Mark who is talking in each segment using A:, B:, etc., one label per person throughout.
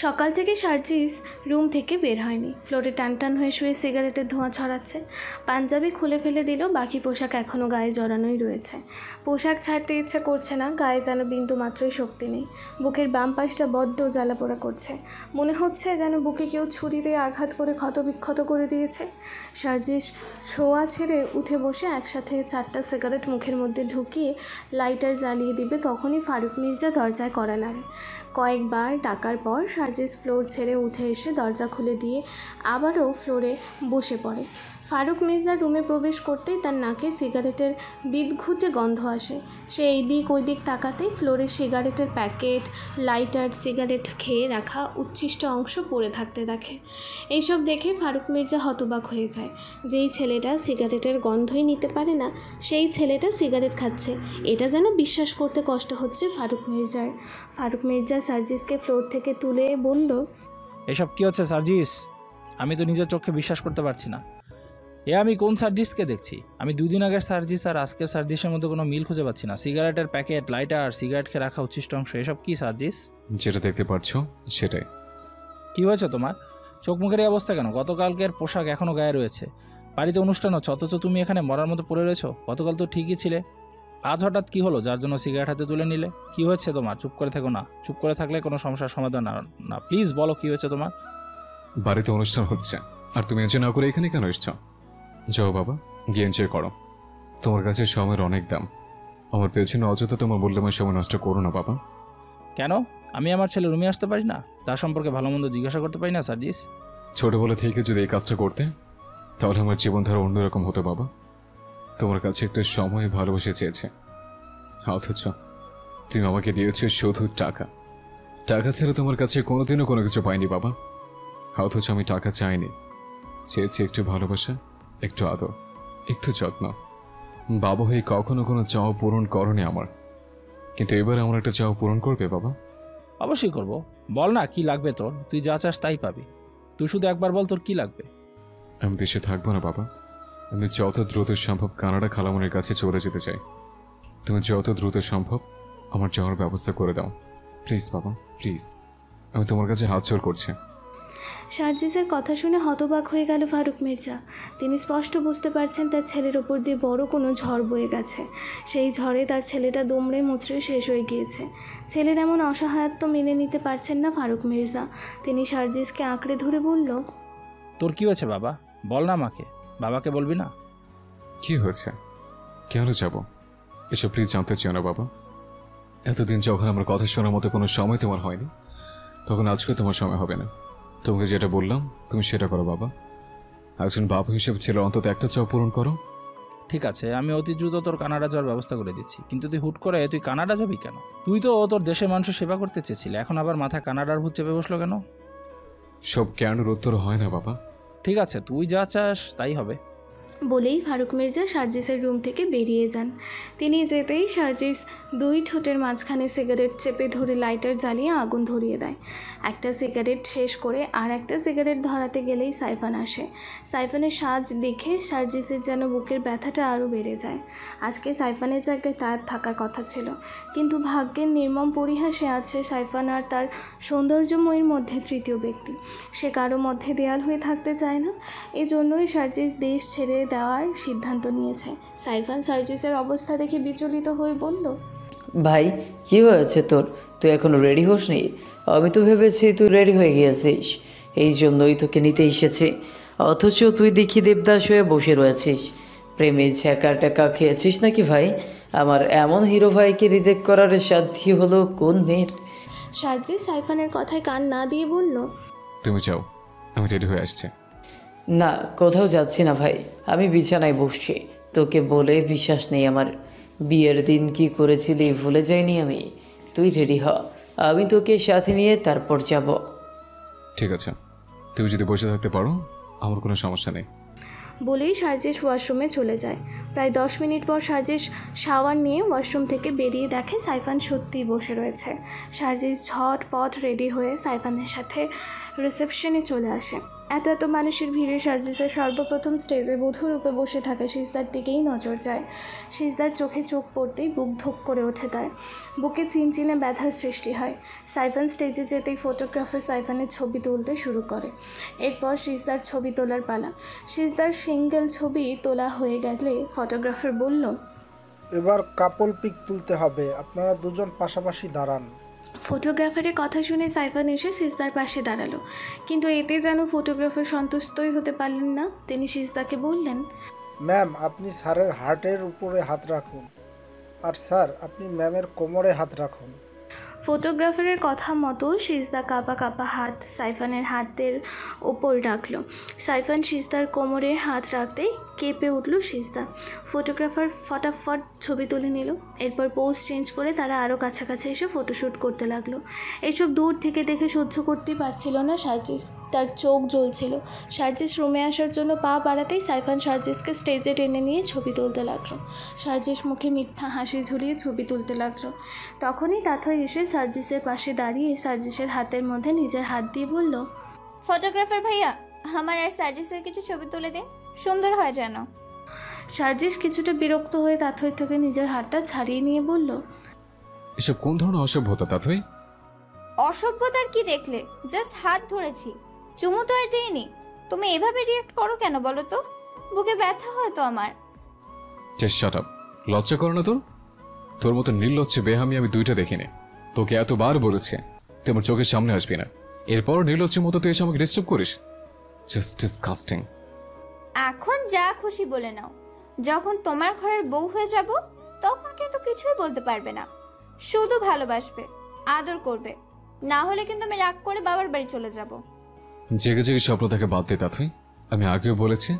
A: সকাল থেকে সার্জিস রুম থেকে বের হয়নি। ফ্লোরে টান টান হয়ে শুয়ে সিগারেটের ধোঁয়া ছড়াচ্ছে। পাঞ্জাবি খুলে ফেলে দিল, বাকি পোশাক এখনও গায়ে জড়ানোই রয়েছে। পোশাক ছাড়তে ইচ্ছা করছে না, গায়ে যেন বিন্দু মাত্রই শক্তি নেই। বুকের বাম পাশটা বড্ড জ্বালাপোড়া করছে, মনে হচ্ছে যেন বুকে কেউ ছুরি দিয়ে আঘাত করে ক্ষতবিক্ষত করে দিয়েছে। সার্জিস শোয়া ছেড়ে উঠে বসে একসাথে 4টা সিগারেট মুখের মধ্যে ঢুকিয়ে লাইটার জ্বালিয়ে দিবে, তখনই ফারুক মির্জা দরজায় কড়া নাড়ে। কয়েকবার ডাকার পর সার্জিস ফ্লোর ছেড়ে উঠে এসে দরজা খুলে দিয়ে আবারও ফ্লোরে বসে পড়ে। ফারুক মির্জা রুমে প্রবেশ করতেই তার নাকে সিগারেটের বিদঘুটে গন্ধ আসে। সে এই দিক ওই দিক তাকাতেই ফ্লোরে সিগারেটের প্যাকেট, লাইটার, সিগারেট খেয়ে রাখা উচ্ছিষ্ট অংশ পড়ে থাকতে দেখে। এইসব দেখে ফারুক মির্জা হতবাক হয়ে যায়। যেই ছেলেটা সিগারেটের গন্ধই নিতে পারে না, সেই ছেলেটা সিগারেট খাচ্ছে, এটা যেন বিশ্বাস করতে কষ্ট হচ্ছে ফারুক মির্জার। ফারুক মির্জা সার্জিসকে ফ্লোর থেকে তুলে বলল,
B: এসব কি হচ্ছে সার্জিস? আমি তো নিজের চোখে বিশ্বাস করতে পারছি না। আমি কোন সার্জিসকে দেখছি? আমি 2 দিন আগের সার্জিস আর আজকের সার্জিসের মধ্যে কোনো মিল খুঁজে পাচ্ছি না। সিগারেটের প্যাকেট, লাইটার, সিগারেট খেয়ে রাখা উচ্ছিষ্ট অংশ, এসব কি সার্জিস?
C: যেটা দেখতে পাচ্ছো সেটাই।
B: কি হয়েছে তোমার? চোখ মুখের এই অবস্থা কেন? গতকালকের পোশাক এখনও গায়ে রয়েছে, বাড়িতে অনুষ্ঠান হচ্ছে, অথচ তুমি এখানে মরার মতো পড়ে রয়েছো। গতকাল তো ঠিকই ছিলে, আজ হঠাৎ কি হলো যার জন্য সিগারেট হাতে তুলে নিলে? কি হয়েছে তোমার? চুপ করে থেকো না, চুপ করে থাকলে কোনো সমস্যার সমাধান না। প্লিজ বলো কি হয়েছে তোমার।
C: বাড়িতে অনুষ্ঠান হচ্ছে আর তুমি এনজয় না করে এখানে কেন এসছো? যাও বাবা, গিয়ে এনজয় করো। তোমার কাছে সময়ের অনেক দাম, আমার পেছনে অযথা তোমার মূল্যবান সময় নষ্ট করো না বাবা।
B: কেন? আমি আমার ছেলে রুমে আসতে পারি না? তার সম্পর্কে ভালো মন্দ জিজ্ঞাসা করতে পারি না সার্জিস?
C: ছোটবেলা থেকে যদি এই কাজটা করতে তাহলে আমার জীবনধারা অন্যরকম হতো বাবা। তোমার কাছে একটা সময় ভালোবেসে চেয়েছে, অথচ তুমি আমাকে দিয়েছো শুধু টাকা। টাকা ছাড়া তোমার কাছে কোনোদিনও কোনো কিছু পাইনি বাবা। অথচ আমি টাকা চাইনি, চেয়েছি একটু ভালোবাসা, একটু আদর, একটু যত্ন। বাবা হয়ে কখনো কোনো চাও পূরণ করনি আমার, কিন্তু এবার আমার একটা চাও পূরণ করবে বাবা?
B: অবশ্যই করব। বল না কি লাগবে তোর? তুই যা চাস তাই পাবি। তুই শুধু একবার বল তোর কি লাগবে।
C: আমি দেশে থাকবো না বাবা, আমি যত দ্রুত সম্ভব কানাডা খালামনির কাছে চলে যেতে চাই। তুমি যত দ্রুত সম্ভব আমার যাওয়ার ব্যবস্থা করে দাও প্লিজ বাবা, প্লিজ। আমি তোমার কাছে হাত জোড় করছি।
A: সার্জিসের কথা শুনে হতবাক হয়ে গেল ফারুক মির্জা। তিনি স্পষ্ট বুঝতে পারছেন তার ছেলের ওপর দিয়ে বড় কোনো ঝড় বয়ে গেছে। সেই ঝড়ে তার ছেলেটা দুমড়ে মুচড়ে শেষ হয়ে গিয়েছে। ছেলের এমন অসহায়ত্ব মেনে নিতে পারছেন না ফারুক মির্জা। তিনি সার্জিসকে আঁকড়ে ধরে বলল,
B: তোর কি হয়েছে বাবা? বল না আমাকে, বাবাকে বলবি না?
C: কি হয়েছে? কেন যাব এসব প্লিজ জানতে চাও না বাবা। এতদিন যখন আমার কথা শোনার মতো কোনো সময় তোমার হয়নি, তখন আজকে তোমার সময় হবে না। তোমাকে যেটা বললাম তুমি সেটা করো বাবা। একজন বাবা হিসেবে ছিল অন্তত একটা চাও পূরণ করো।
B: ঠিক আছে, আমি অতি দ্রুত তোর কানাডা যাওয়ার ব্যবস্থা করে দিচ্ছি, কিন্তু তুই হুট করে তুই কানাডা যাবি কেন? তুই তো তোর দেশের মানুষের সেবা করতে চেয়েছিলি, এখন আবার মাথা কানাডার ভূত চেপে বসলো কেন?
C: সব জ্ঞানের উত্তর হয় না বাবা।
B: ঠিক আছে, তুই যা চাস তাই হবে।
A: বলেই ফারুক মির্জা সার্জিসের রুম থেকে বেরিয়ে যান। তিনি যেতেই সার্জিস 2 ঠোঁটের মাঝখানে সিগারেট চেপে ধরে লাইটার জ্বালিয়ে আগুন ধরিয়ে দেয়। একটা সিগারেট শেষ করে আর একটা সিগারেট ধরাতে গেলেই সাইফান আসে। সাইফানের সাজ দেখে সার্জিসের যেন বুকের ব্যথাটা আরও বেড়ে যায়। আজকে সাইফানের জায়গায় তার থাকার কথা ছিল, কিন্তু ভাগ্যের নির্মম পরিহাসে আছে সাইফান আর তার সৌন্দর্যময়ীর মধ্যে তৃতীয় ব্যক্তি। সে কারো মধ্যে দেয়াল হয়ে থাকতে চায় না। এজন্যই সার্জিস দেশ ছেড়ে দেওয়ার সিদ্ধান্ত নিয়েছে। সাইফান সার্জিসের অবস্থা দেখে বিচলিত হয়ে বলল,
D: ভাই কি হয়েছে তোর? তুই এখনো রেডি হোসনি? আমি তো ভেবেছি তুই রেডি হয়ে গিয়েছিস, এই জন্যই তোকে নিতে এসেছি। অথচ তুই দেখি দেবদাস হয়ে বসে রয়েছিস। প্রেমে ছ্যাঁকা ট্যাকা খেয়েছিস নাকি ভাই? আমার এমন হিরো ভাইকে রিজেক্ট করার সাধ্যি হলো কোন মেয়ের?
A: সার্জিস সাইফানের কথায় কান না দিয়ে বলল,
C: তুমি যাও, আমি রেডি হয়ে আসছি।
D: না, কোথাও যাচ্ছি না ভাই, আমি বিছানায় বসছি। তোকে বলে বিশ্বাস নেই আমার। বিয়ের দিন কি করেছিলি ভুলে যাইনি আমি। তুই রেডি হ, আমি তোকে সাথে নিয়ে তারপর যাব।
C: ঠিক আছে, তুমি যদি বসে থাকতে পারো আমার কোনো সমস্যা নেই।
A: বলেই সার্জিস ওয়াশরুমে চলে যায়। প্রায় 10 মিনিট পর সার্জিস শাওয়ার নিয়ে ওয়াশরুম থেকে বেরিয়ে দেখে সাইফান সত্যিই বসে রয়েছে। সার্জিস ঝটপট রেডি হয়ে সাইফানের সাথে রিসেপশনে চলে আসে। এত এত মানুষের ভিড়ে সার্জিসের সর্বপ্রথম স্টেজে বধূরূপে বসে থাকা সিজদার দিকেই নজর যায়। সিজদার চোখে চোখ পড়তেই বুক ধোক করে ওঠে তার, বুকে চিনচিনে ব্যথার সৃষ্টি হয়। সাইফান স্টেজে যেতেই ফটোগ্রাফার সাইফানের ছবি তুলতে শুরু করে। এরপর সিজদার ছবি তোলার পালা। সিজদার সিঙ্গেল ছবি তোলা হয়ে গেলে ফটোগ্রাফার বলল,
E: এবার কাপল পিক তুলতে হবে, আপনারা দুজন পাশাপাশি দাঁড়ান।
A: ফটোগ্রাফারের কথা শুনে সাইফান এসে সিজদার পাশে দাঁড়ালো, কিন্তু এতে যেন ফটোগ্রাফার সন্তুষ্টই হতে পারলেন না। তিনি সিজদাকে বললেন,
E: ম্যাম আপনি স্যারের হার্টের উপরে হাত রাখুন, আর স্যার আপনি ম্যামের কোমরে হাত রাখুন।
A: ফটোগ্রাফারের কথা মতো সিজদা কাঁপা কাঁপা হাত সাইফানের হাতের ওপর রাখলো। সাইফান সিজদার কোমরে হাত রাখতেই কেঁপে উঠল সিজদা। ফটোগ্রাফার ফটাফট ছবি তুলে নিল। এরপর পোজ চেঞ্জ করে তারা আরও কাছাকাছি এসে ফটোশ্যুট করতে লাগলো। এইসব দূর থেকে দেখে সহ্য করতেই পারছিল না সার্জিস, তার চোখ জ্বলছিল। সার্জিস রুমে আসার জন্য পা বাড়াতেই সাইফান সার্জিসকে স্টেজে টেনে নিয়ে ছবি তুলতে লাগলো। সার্জিস মুখে মিথ্যা হাসি ঝুলিয়ে ছবি তুলতে লাগলো। তখনই তাথই এসে সার্জিসের পাশে দাঁড়িয়ে সার্জিসের হাতের মধ্যে নিজের হাত দিয়ে বলল,
F: ফটোগ্রাফার ভাইয়া, আমার আর সার্জিসের কিছু ছবি তুলে দিন, সুন্দর হয় যেন।
A: সার্জিস কিছুটা বিরক্ত হয়ে তাথই থেকে নিজের হাতটা ছাড়িয়ে নিয়ে বলল,
C: এসব কোন ধরনের অসভ্যতা তাথই?
F: অসভ্যতার কি দেখলে? জাস্ট হাত ধরেছি, চুমু তো আর দিইনি। তুমি এভাবে রিয়েক্ট করো কেন বলো তো? বুকে ব্যথা হয় তো আমার।
C: Just shut up. লজ্জা করো না তোর? তোর মতো নির্লজ্জে বেহামি আমি দুইটা দেখিনি। তোকে এতবার বলেছে তুই আমার চোখের সামনে আসবি না, এরপরও নির্লজ্জের মতো তুই এসে আমাকে ডিস্টার্ব করিস। Just disgusting.
F: এখন যা খুশি বলে নাও, যখন তোমার ঘরের বউ হয়ে যাব তখন কিন্তু কিছুই বলতে পারবে না, শুধু ভালোবাসবে, আদর করবে। না হলে কিন্তু আমি রাগ করে বাবার বাড়ি চলে যাব।
C: জেগে জেগে স্বপ্ন দেখে বাদ দে তাথই। আমি আগেও বলেছি,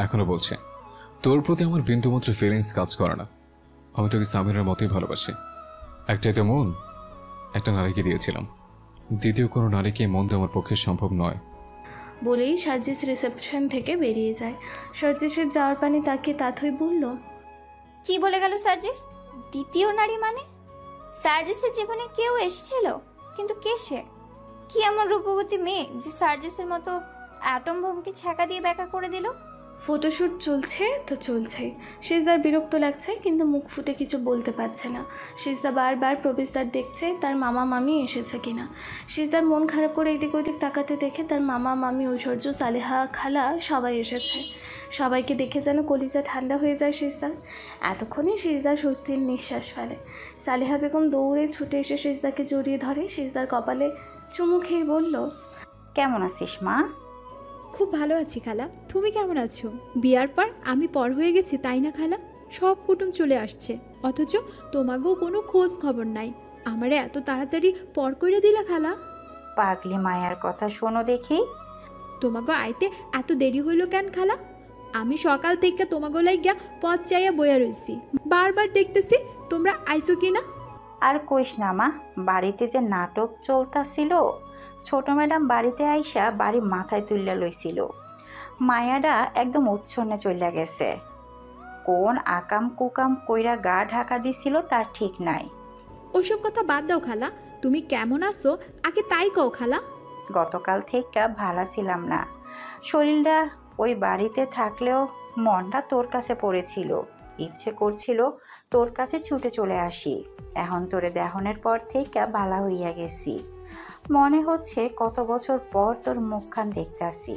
C: এখনো বলছি, তোর প্রতি আমার বিন্দুমাত্র ফিলিংস কাজ করে না। আমি তোকে সামিরের মতোই ভালোবাসি। একটাই তো মন, একটা নারীকে দিয়েছিলাম, দ্বিতীয় কোনো নারীকে মন দেওয়া আমার পক্ষে সম্ভব নয়।
A: বলেই সার্জিস রিসেপশন থেকে বেরিয়ে যায়। সার্জিসের যাওয়ার পানি তাকিয়ে তাথই বলল,
F: কি বলে গেল সার্জিস? দ্বিতীয় নারী মানে? সার্জিসের জীবনে কেউ এসেছিল, কিন্তু কে সে? কি এমন রূপবতী মেয়ে যে সার্জিসের মতো অ্যাটম বোমকে ছ্যাঁকা দিয়ে ব্যাকা করে দিল?
A: ফটোশ্যুট চলছে তো চলছেই। সিজদার বিরক্ত লাগছে, কিন্তু মুখ ফুটে কিছু বলতে পারছে না। সিজদা বারবার প্রবেশদ্বার দেখছে তার মামা মামি এসেছে কিনা। সিজদার মন খারাপ করে এদিক ওদিক তাকাতে দেখে তার মামা মামি, ঐশ্বর্য, সালেহা খালা সবাই এসেছে। সবাইকে দেখে যেন কলিজা ঠান্ডা হয়ে যায় সিজদার। এতক্ষণে সিজদার স্বস্তির নিঃশ্বাস ফেলে। সালেহা বেগম দৌড়ে ছুটে এসে সিজদাকে জড়িয়ে ধরে, সিজদার কপালে চুমু খেয়ে বলল,
G: কেমন আছিস মা?
H: খুব ভালো আছি খালা, তুমি কেমন আছো? বিয়ার পর আমি পর হয়ে গেছি তাই না খালা? সব কুটুম চলে আসছে, অথচ তোমাকেও কোনো খোঁজ খবর নাই। আমারে এত তাড়াতাড়ি পর করে দিলা খালা?
G: পাগলি মায়ার কথা শোনো দেখি।
H: তোমাকে আইতে এত দেরি হইল কেন খালা? আমি সকাল থেকে তোমাকে লাইগা পথ চাইয়া বইয়া রইছি, বারবার দেখতেছি তোমরা আইসো কিনা।
G: আর কইস না মা, বাড়িতে যে নাটক চলতাছিল, ছোট ম্যাডাম বাড়িতে আইসা বাড়ি মাথায় তুললে লইছিল। মায়াডা একদম উচ্ছন্নে চইলা গেছে। কোন আকাম কুকাম কইরা গা ঢাকা দিছিল তার ঠিক নাই।
H: ওসব কথা বাদ দাও খালা, তুমি কেমন আছো আগে তাই কও খালা।
G: গতকাল থেকে ভালো ছিলাম না, শরীরটা ওই বাড়িতে থাকলেও মনটা তোর কাছে পড়েছিল। ইচ্ছে করছিল তোর কাছে ছুটে চলে আসি। এখন তোরে দেহনের পর থেকে ভালা হইয়া গেছি। মনে হচ্ছে কত বছর পর তোর মুখখান দেখতাছি।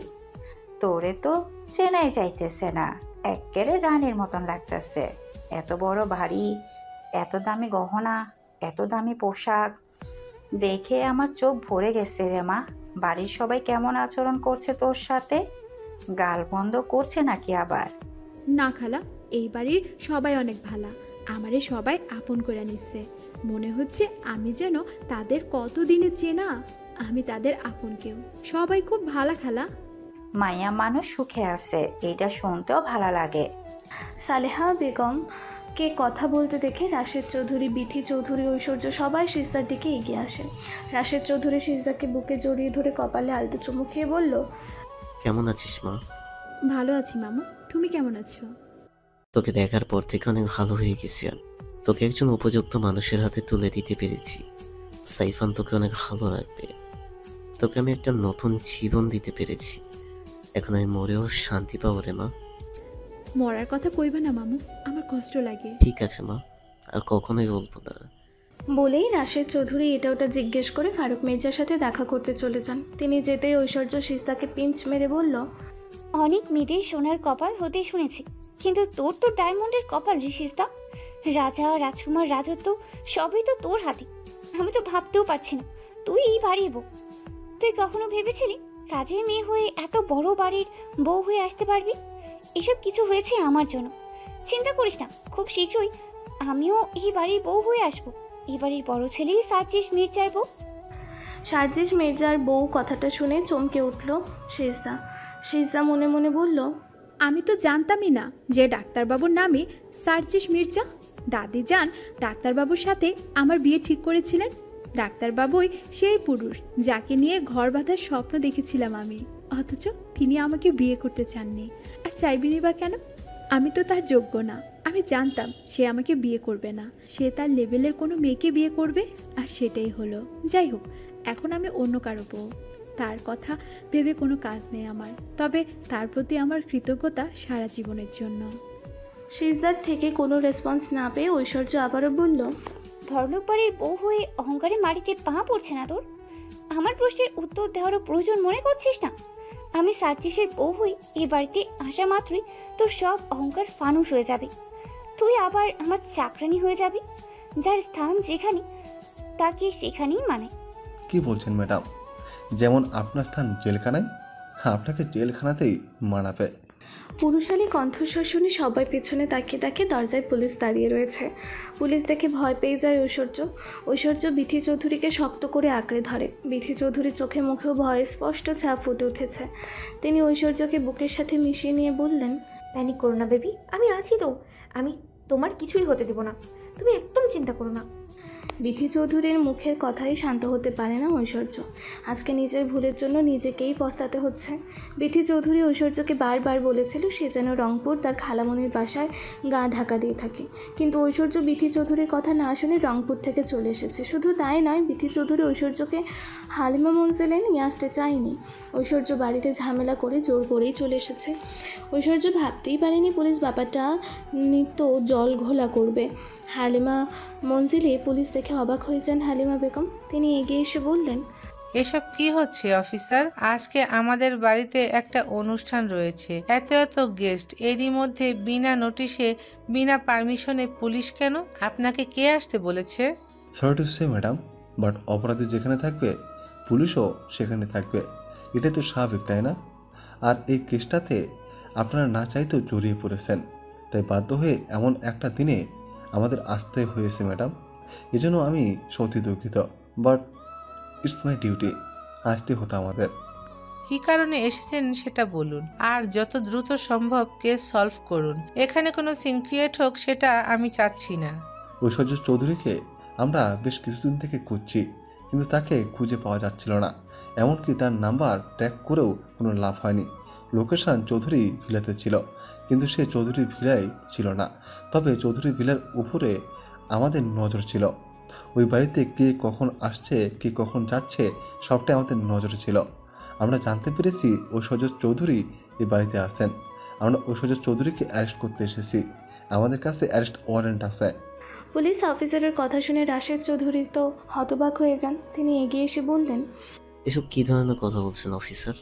G: তোরে তো চেনাই যাইতেছে না, এক্কেরে রানীর মতন লাগতেছে। এত বড় বাড়ি, এত দামি গহনা, এত দামি পোশাক দেখে আমার চোখ ভরে গেছে রে মা। বাড়ির সবাই কেমন আচরণ করছে তোর সাথে? গাল বন্ধ করছে নাকি আবার?
H: না খালা, এই বাড়ির সবাই অনেক ভালা, আমারে সবাই আপন করে নিচ্ছে। মনে হচ্ছে আমি যেন তাদের কতদিনে চেনা, আমি তাদের আপন কেউ। সবাই খুব ভালা খালা।
G: মায়া মানুষ সুখে আছে, এইটা শুনতেও ভালো লাগে।
A: সালেহা বেগম কে কথা বলতে দেখে রাশেদ চৌধুরী, বিথি চৌধুরী, ঐশ্বর্য সবাই সিজদার দিকে এগিয়ে আসে। রাশেদ চৌধুরী সিজদাকে বুকে জড়িয়ে ধরে কপালে আলতো চুমু খেয়ে বলল,
I: কেমন আছিস মা?
H: ভালো আছি মামু, তুমি কেমন আছো?
I: তোকে দেখার পর থেকে অনেক ভালো হয়ে গেছি আমি। তোকে একজন উপযুক্ত মানুষের হাতে তুলে দিতে পেরেছি। সাইফান তোকে অনেক ভালো রাখবে। তোকে আমি একটা নতুন জীবন দিতে পেরেছি। এখন আমি মরেও শান্তি পাবো রে মা।
H: মরার কথা কইবা না মামু, আমার কষ্ট লাগে।
I: ঠিক আছে মা, আর কখনোই বলবো না।
A: বলেই রাশেদ চৌধুরী এটা ওটা জিজ্ঞেস করে ফারুক মির্জার সাথে দেখা করতে চলে যান। তিনি যেতেই ঐশ্বর্য সিস্তাকে পিঞ্চ মেরে বলল,
F: অনেক মেয়েদের সোনার কপাল হতে শুনেছি, কিন্তু তোর তো ডায়মন্ডের কপাল রে সিস্তা। রাজা রাজকুমার রাজত্ব সবই তো তোর হাতে। আমি তো ভাবতেও পারছি না তুই এই বাড়ির বউ। তুই কখনো ভেবেছিলি কাজের মেয়ে হয়ে এত বড় বাড়ির বউ হয়ে আসতে পারবি? এসব কিছু হয়েছে আমার জন্য। চিন্তা করিস না, খুব শীঘ্রই আমিও এই বাড়ির বউ হয়ে আসবো। এই বাড়ির বড় ছেলেই সার্জিস মির্জার বউ।
A: সার্জিস মির্জার বউ কথাটা শুনে চমকে উঠল সিজদা। সিজদা মনে মনে বলল,
H: আমি তো জানতামই না যে ডাক্তারবাবুর নামই সার্জিস মির্জা। দাদি যান ডাক্তারবাবুর সাথে আমার বিয়ে ঠিক করেছিলেন। ডাক্তারবাবুই সেই পুরুষ যাকে নিয়ে ঘর বাঁধার স্বপ্ন দেখেছিলাম আমি, অথচ তিনি আমাকে বিয়ে করতে চাননি। আর চাইবেনি বা কেন? আমি তো তার যোগ্য না। আমি জানতাম সে আমাকে বিয়ে করবে না, সে তার লেভেলের কোনো মেয়েকে বিয়ে করবে, আর সেটাই হলো। যাই হোক, এখন আমি অন্য কারো বউ। তার কথা ভেবে কোনো কাজ নেই আমার, তবে তার প্রতি আমার কৃতজ্ঞতা সারা জীবনের জন্য।
A: সিজদার থেকে কোনো রেসপন্স না পেয়ে ঐশ্বর্য আবারও বলল,
F: বড়লোক বাড়ির বউ হয়ে অহংকারে মাটিতে পা পড়ছে না তোর? আমার প্রশ্নের উত্তর দেওয়ারও প্রয়োজন মনে করছিস না? আমি সার্জিসের বউ হই এ বাড়িতে আসা মাত্রই তোর সব অহংকার ফানুস হয়ে যাবে। তুই আবার আমার চাকরানি হয়ে যাবি। যার স্থান যেখানে তাকে সেখানেই মানে।
J: কি বলছেন ম্যাডাম? যেমন আপনার স্থান জেলখানায়, আপনাকে জেলখানাতেই মানাবে।
A: পুরুষালী কণ্ঠস্বর শুনে সবাই পেছনে তাকিয়ে তাকিয়ে দরজায় পুলিশ দাঁড়িয়ে রয়েছে। পুলিশ দেখে ভয় পেয়ে যায় ঐশ্বর্য। ঐশ্বর্য বিথি চৌধুরীকে শক্ত করে আঁকড়ে ধরে। বিথি চৌধুরীর চোখে মুখেও ভয়ে স্পষ্ট ছাপ ফুটে উঠেছে। তিনি ঐশ্বর্যকে বুকের সাথে মিশিয়ে নিয়ে বললেন,
K: প্যানিক করো না বেবি, আমি আছি তো। আমি তোমার কিছুই হতে দেব না, তুমি একদম চিন্তা করো না।
A: বিথি চৌধুরীর মুখের কথাই শান্ত হতে পারে না ঐশ্বর্য। আজকে নিজের ভুলের জন্য নিজেকেই পস্তাতে হচ্ছে। বিথি চৌধুরী ঐশ্বর্যকে বারবার বলেছিল সে যেন রংপুর তার খালামণির বাসায় গা ঢাকা দিয়ে থাকে, কিন্তু ঐশ্বর্য বিথি চৌধুরীর কথা না শুনে রংপুর থেকে চলে এসেছে। শুধু তাই নয়, বিথি চৌধুরী ঐশ্বর্যকে হালিমা মঞ্জিলে নিয়ে আসতে চায়নি। ঐশ্বর্য বাড়িতে ঝামেলা করে জোর করেই চলে এসেছে। ঐশ্বর্য ভাবতেই পারেনি পুলিশ ব্যাপারটা নিত্য জল ঘোলা করবে। হালিমা মঞ্জিলে পুলিশ দেখে অবাক হয়ে যান হালিমা বেগম। তিনি এগিয়ে এসে বললেন,
L: এসব কি হচ্ছে অফিসার? আজকে আমাদের বাড়িতে একটা অনুষ্ঠান রয়েছে, এত এত গেস্ট, এরই মধ্যে বিনা নোটিশে বিনা পারমিশনে পুলিশ কেন? আপনাকে কে আসতে বলেছে?
J: Sorry to say madam, but অপরাধী যেখানে থাকবে পুলিশও সেখানে থাকবে, এটা তো স্বাভাবিক, তাই না? আর এই কেসটাতে আপনারা না চাইতেও জড়িয়ে পড়েছেন, তাই বাধ্য হয়ে এমন একটা দিনে আমাদের আসতে হয়েছে ম্যাডাম। এজন্য আমি সত্যি দুঃখিত, বাট ইটস মাই ডিউটি, আসতে হতো আমাদের।
L: কি কারণে এসেছেন সেটা বলুন, আর যত দ্রুত সম্ভব কেস সলভ করুন। এখানে কোনো সিন ক্রিয়েট হোক সেটা আমি চাচ্ছি না।
J: ঐশ্বর্য চৌধুরীকে আমরা বেশ কিছুদিন থেকে খুঁজছি, কিন্তু তাকে খুঁজে পাওয়া যাচ্ছিল না। এমনকি তার নাম্বার ট্র্যাক করেও কোনো লাভ হয়নি। লোকেশন চৌধুরী ভিলাতে ছিল, কিন্তু সে চৌধুরী ভিলায় ছিল না। তবে চৌধুরী ভিলার উপরে আমাদের নজর ছিল। ওই বাড়িতে কে কখন আসছে, কে কখন যাচ্ছে, সবটাই আমাদের নজরে ছিল। আমরা জানতে পেরেছি ঐশ্বর্য চৌধুরী এই বাড়িতে আসেন। আমরা ঐশ্বর্য চৌধুরীকে অ্যারেস্ট করতে এসেছি। আমাদের কাছে অ্যারেস্ট ওয়ারেন্ট আছে।
A: পুলিশ অফিসারের কথা শুনে রাশেদ চৌধুরী তো হতবাক হয়ে যান। তিনি এগিয়ে এসে বললেন,
I: এসব কী ধরনের কথা বলছেন অফিসার?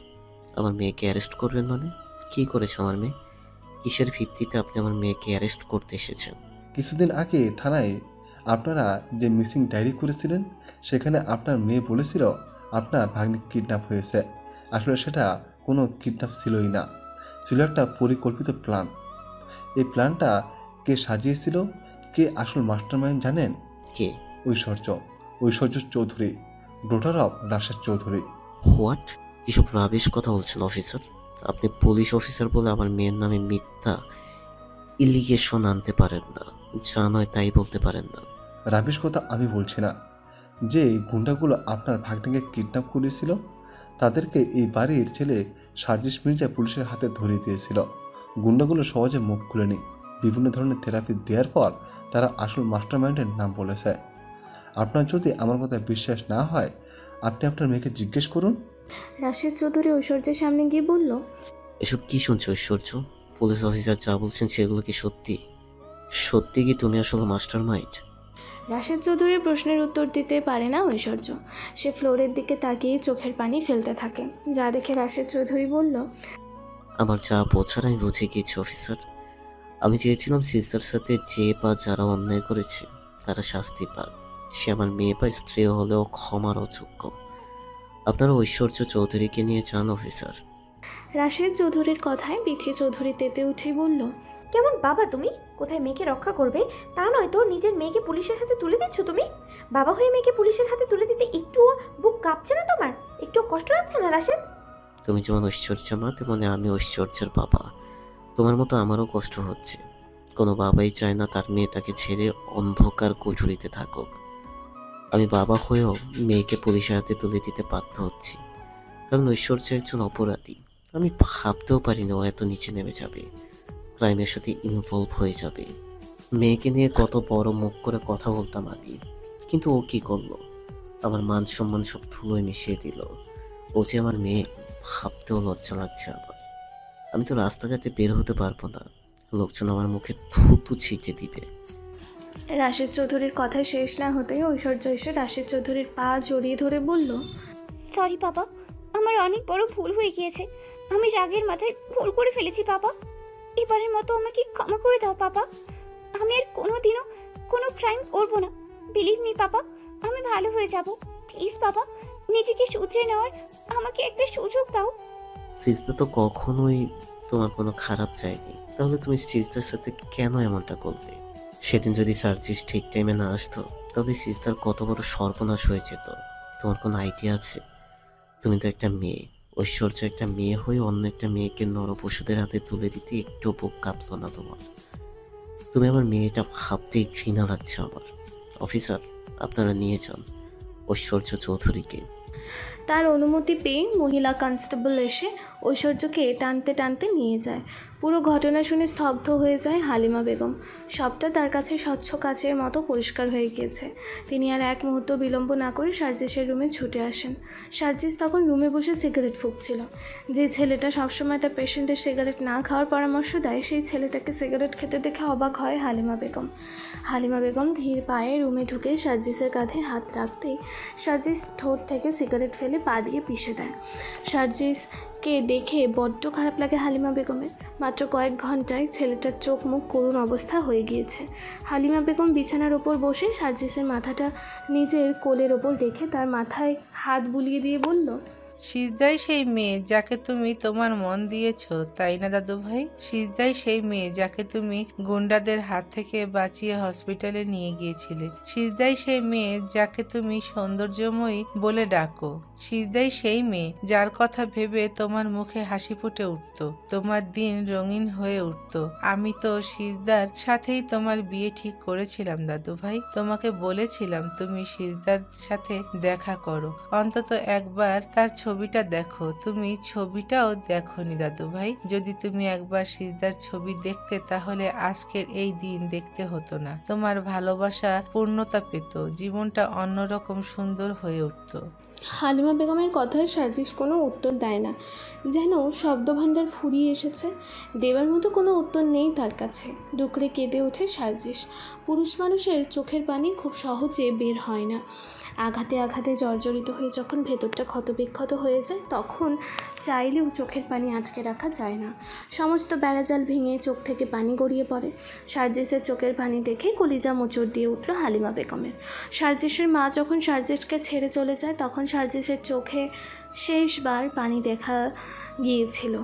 I: আমার মেয়েকে অ্যারেস্ট করবেন মানে? কি করেছে আমার মেয়ে? কিসের ভিত্তিতে আপনি আমার মেয়েকে অ্যারেস্ট করতে এসেছেন?
J: কিছুদিন আগে থানায় আপনারা যে মিসিং ডায়েরি করেছিলেন, সেখানে আপনার মেয়ে বলেছিল আপনার ভাগ্নি কিডন্যাপ হয়েছে। আসলে সেটা কোনো কিডন্যাপ ছিলই না, ছিল একটা পরিকল্পিত প্ল্যান। এই প্ল্যানটা কে সাজিয়েছিল, কে আসল মাস্টারমাইন্ড জানেন?
I: কে?
J: Aishwarya Chowdhury, daughter of Rashed Chowdhury.
I: What? এসব রাবিশ কথা বলছেন অফিসার? আপনি পুলিশ অফিসার বলে আমার মেয়ের নামে মিথ্যা ইলিগেশন আনতে পারেন না, যা নয় তাই বলতে পারেন না।
J: রাবিশ কথা আমি বলছি না। যে গুন্ডাগুলো আপনার ভাগ্নিকে কিডন্যাপ করেছিল, তাদেরকে এই বাড়ির ছেলে সার্জিস মির্জা পুলিশের হাতে ধরিয়ে দিয়েছিল। গুন্ডাগুলো সহজে মুখ খুলেনি। বিভিন্ন ধরনের থেরাপি দেওয়ার পর তারা আসল মাস্টারমাইন্ডের নাম বলেছে। আপনার যদি আমার কথা বিশ্বাস না হয়, আপনি আপনার মেয়েকে জিজ্ঞেস করুন।
A: রাশেদ চৌধুরী ঐশ্বর্যের সামনে গিয়ে বলল,
I: এসব কি শুনছো ঐশ্বর্য? পুলিশ অফিসার যা বলছেন সেগুলো কি সত্যি? সত্যি কি তুমি আসলে মাস্টার মাইন্ড?
A: রাশেদ চৌধুরীর প্রশ্নের উত্তর দিতে পারে না ঐশ্বর্য। সে ফ্লোরের দিকে তাকিয়ে চোখের পানি ফেলতে থাকে, যা দেখে রাশেদ চৌধুরী বলল,
I: আমার যা বোঝার আমি বুঝে গিয়েছি অফিসার। আমি চেয়েছিলাম সিস্টার সাথে যে বা যারা অন্যায় করেছে তারা শাস্তি পাক। সে আমার মেয়ে বা স্ত্রী হলেও ক্ষমার অযোগ্য। আপনারা ঐশ্বর্য চৌধুরীকে নিয়ে যান অফিসার।
A: রাশেদ চৌধুরীর কথায় বিথি চৌধুরী তেতে উঠেই বলল,
K: কেমন বাবা তুমি? কোথায় মেয়েকে রক্ষা করবে তা নয় তো নিজের মেয়েকে পুলিশের হাতে তুলে দিচ্ছ তুমি। বাবা হয়ে মেয়েকে পুলিশের হাতে তুলে দিতে একটুও বুক কাঁপছে না তোমার? একটুও কষ্ট লাগছে না রাশেদ?
I: তুমি যেমন ঐশ্বর্যের মা তেমনি আমি ঐশ্বর্যের বাবা। তোমার মতো আমারও কষ্ট হচ্ছে। কোনো বাবাই চায় না তার মেয়ে তাকে ছেড়ে অন্ধকার কুঠুরিতে থাকুক। আমি বাবা হয়েও মেয়েকে পুলিশের হাতে তুলে দিতে বাধ্য হচ্ছি, কারণ ঐশ্বর্য একজন অপরাধী। আমি ভাবতেও পারিনি ও এত নিচে নেমে যাবে, ক্রাইমের সাথে ইনভলভ হয়ে যাবে। মেয়েকে নিয়ে কত বড় মুখ করে কথা বলতাম আমি, কিন্তু ও কি করলো? আমার মান সম্মান সব ধুলোয় মিশিয়ে দিল। ও যে আমার মেয়ে, ভাবতেও লজ্জা লাগছে আমার। আমি তো রাস্তাঘাটে বের হতে পারবো না, লোকজন আমার মুখে থুতু ছিটে দিবে।
A: রাশেদ চৌধুরীর কথা শেষ না হতেই ঐশ্বর্য এসে রাশেদ চৌধুরীর পা জড়িয়ে ধরে বলল,
F: সরি বাবা, আমার অনেক বড় ভুল হয়ে গিয়েছে। আমি রাগের মাথায় ভুল করে ফেলেছি বাবা। এবারের মতো আমাকে ক্ষমা করে দাও বাবা। আমি আর কোনোদিনও কোনো ক্রাইম করব না। বিলিভ মি বাবা, আমি ভালো হয়ে যাব। প্লিজ বাবা, নিজেকে শুধরে নেওয়ার আমাকে একটা সুযোগ দাও।
I: সিস্টার তো কখনোই তোমার কোনো খারাপ চায়নি, তাহলে তুমি সিস্টার সাথে কেন এমনটা করলে? সেদিন যদি সার্জিস ঠিক টাইমে না আসতো তাহলে সিস্টার কত বড় সর্বনাশ হয়ে যেত। তোমার কোনো আইডিয়া আছে? তুমি তো একটা মেয়ে, ঐশ্বর্য একটা মেয়ে হয়ে অন্য একটা মেয়েকে নরপশুদের হাতে তুলে দিতে একটু বুক কাঁপলো না তোমার? তুমি আমার মেয়েটা ভাবতেই ঘৃণা লাগছে আমার। অফিসার, আপনারা নিয়ে যান ঐশ্বর্য চৌধুরীকে।
A: তার অনুমতি পেয়ে মহিলা কনস্টেবল এসে ঐশ্বর্যকে টানতে টানতে নিয়ে যায়। পুরো ঘটনা শুনে স্তব্ধ হয়ে যায় হালিমা বেগম। সবটা তার কাছে স্বচ্ছ কাচের মতো পরিষ্কার হয়ে গিয়েছে। তিনি আর এক মুহূর্ত বিলম্ব না করে সার্জিসের রুমে ছুটে আসেন। সার্জিস তখন রুমে বসে সিগারেট ফুঁকছিল। যে ছেলেটা সবসময় তার পেশেন্টের সিগারেট না খাওয়ার পরামর্শ দেয়, সেই ছেলেটাকে সিগারেট খেতে দেখে অবাক হয় হালিমা বেগম। হালিমা বেগম ধীর পায়ে রুমে ঢুকে সার্জিসের কাঁধে হাত রাখতেই সার্জিস ঠোঁট থেকে সিগারেট ফেলে পা দিয়ে পিষে দেয়। সার্জিসকে দেখে বড্ড খারাপ লাগে হালিমা বেগমের। মাত্র কয়েক ঘন্টায় ছেলেটার চোখ মুখ করুণ অবস্থা হয়ে গিয়েছে। হালিমা বেগম বিছানার ওপর বসে সার্জিসের মাথাটা নিজের কোলের ওপর রেখে তার মাথায় হাত বুলিয়ে দিয়ে বলল,
L: সিজদাই সেই মেয়ে যাকে তুমি তোমার মন দিয়েছো, তাই না দাদু ভাই? সিজদাই সেই মেয়ে যাকে তুমি গুন্ডাদের হাত থেকে বাঁচিয়ে হসপিটালে নিয়ে গিয়েছিলে। সিজদাই সেই মেয়ে যাকে তুমি সৌন্দর্যময়ী বলে ডাকো। সিজদাই সেই মেয়ে যার কথা ভেবে তোমার মুখে হাসি ফুটে উঠতো, তোমার দিন রঙিন হয়ে উঠতো। আমি তো সিজদার সাথেই তোমার বিয়ে ঠিক করেছিলাম দাদু ভাই। তোমাকে বলেছিলাম তুমি সিজদার সাথে দেখা করো, অন্তত একবার তার ছবিটা দেখো। তুমি ছবিটাও দেখোনি দাদু ভাই। যদি তুমি একবার সিজদার ছবি দেখতে তাহলে আজকের এই দিন দেখতে হতো না। তোমার ভালোবাসা পূর্ণতা পেত, জীবনটা অন্যরকম সুন্দর হয়ে উঠত।
A: হালিমা বেগমের কথায় সার্জিস কোনো উত্তর দেয় না, যেন শব্দভাণ্ডার ফুরিয়ে এসেছে। দেবার মতো কোনো উত্তর নেই তার কাছে। ডুকরে কেঁদে ওঠে সার্জিস। পুরুষ মানুষের চোখের পানি খুব সহজে বের হয় না। আঘাতে আঘাতে জর্জরিত হয়ে যখন ভেতরটা ক্ষতবিক্ষত হয়ে যায়, তখন চাইলেও চোখের পানি আটকে রাখা যায় না। সমস্ত বেড়াজাল ভেঙে চোখ থেকে পানি গড়িয়ে পড়ে। সার্জিসের চোখের পানি দেখে কলিজা মোচড় দিয়ে উঠল হালিমা বেগমের। সার্জিসের মা যখন সার্জিসকে ছেড়ে চলে যায়, তখন সার্জিসের চোখে শেষবার পানি দেখা গিয়েছিল।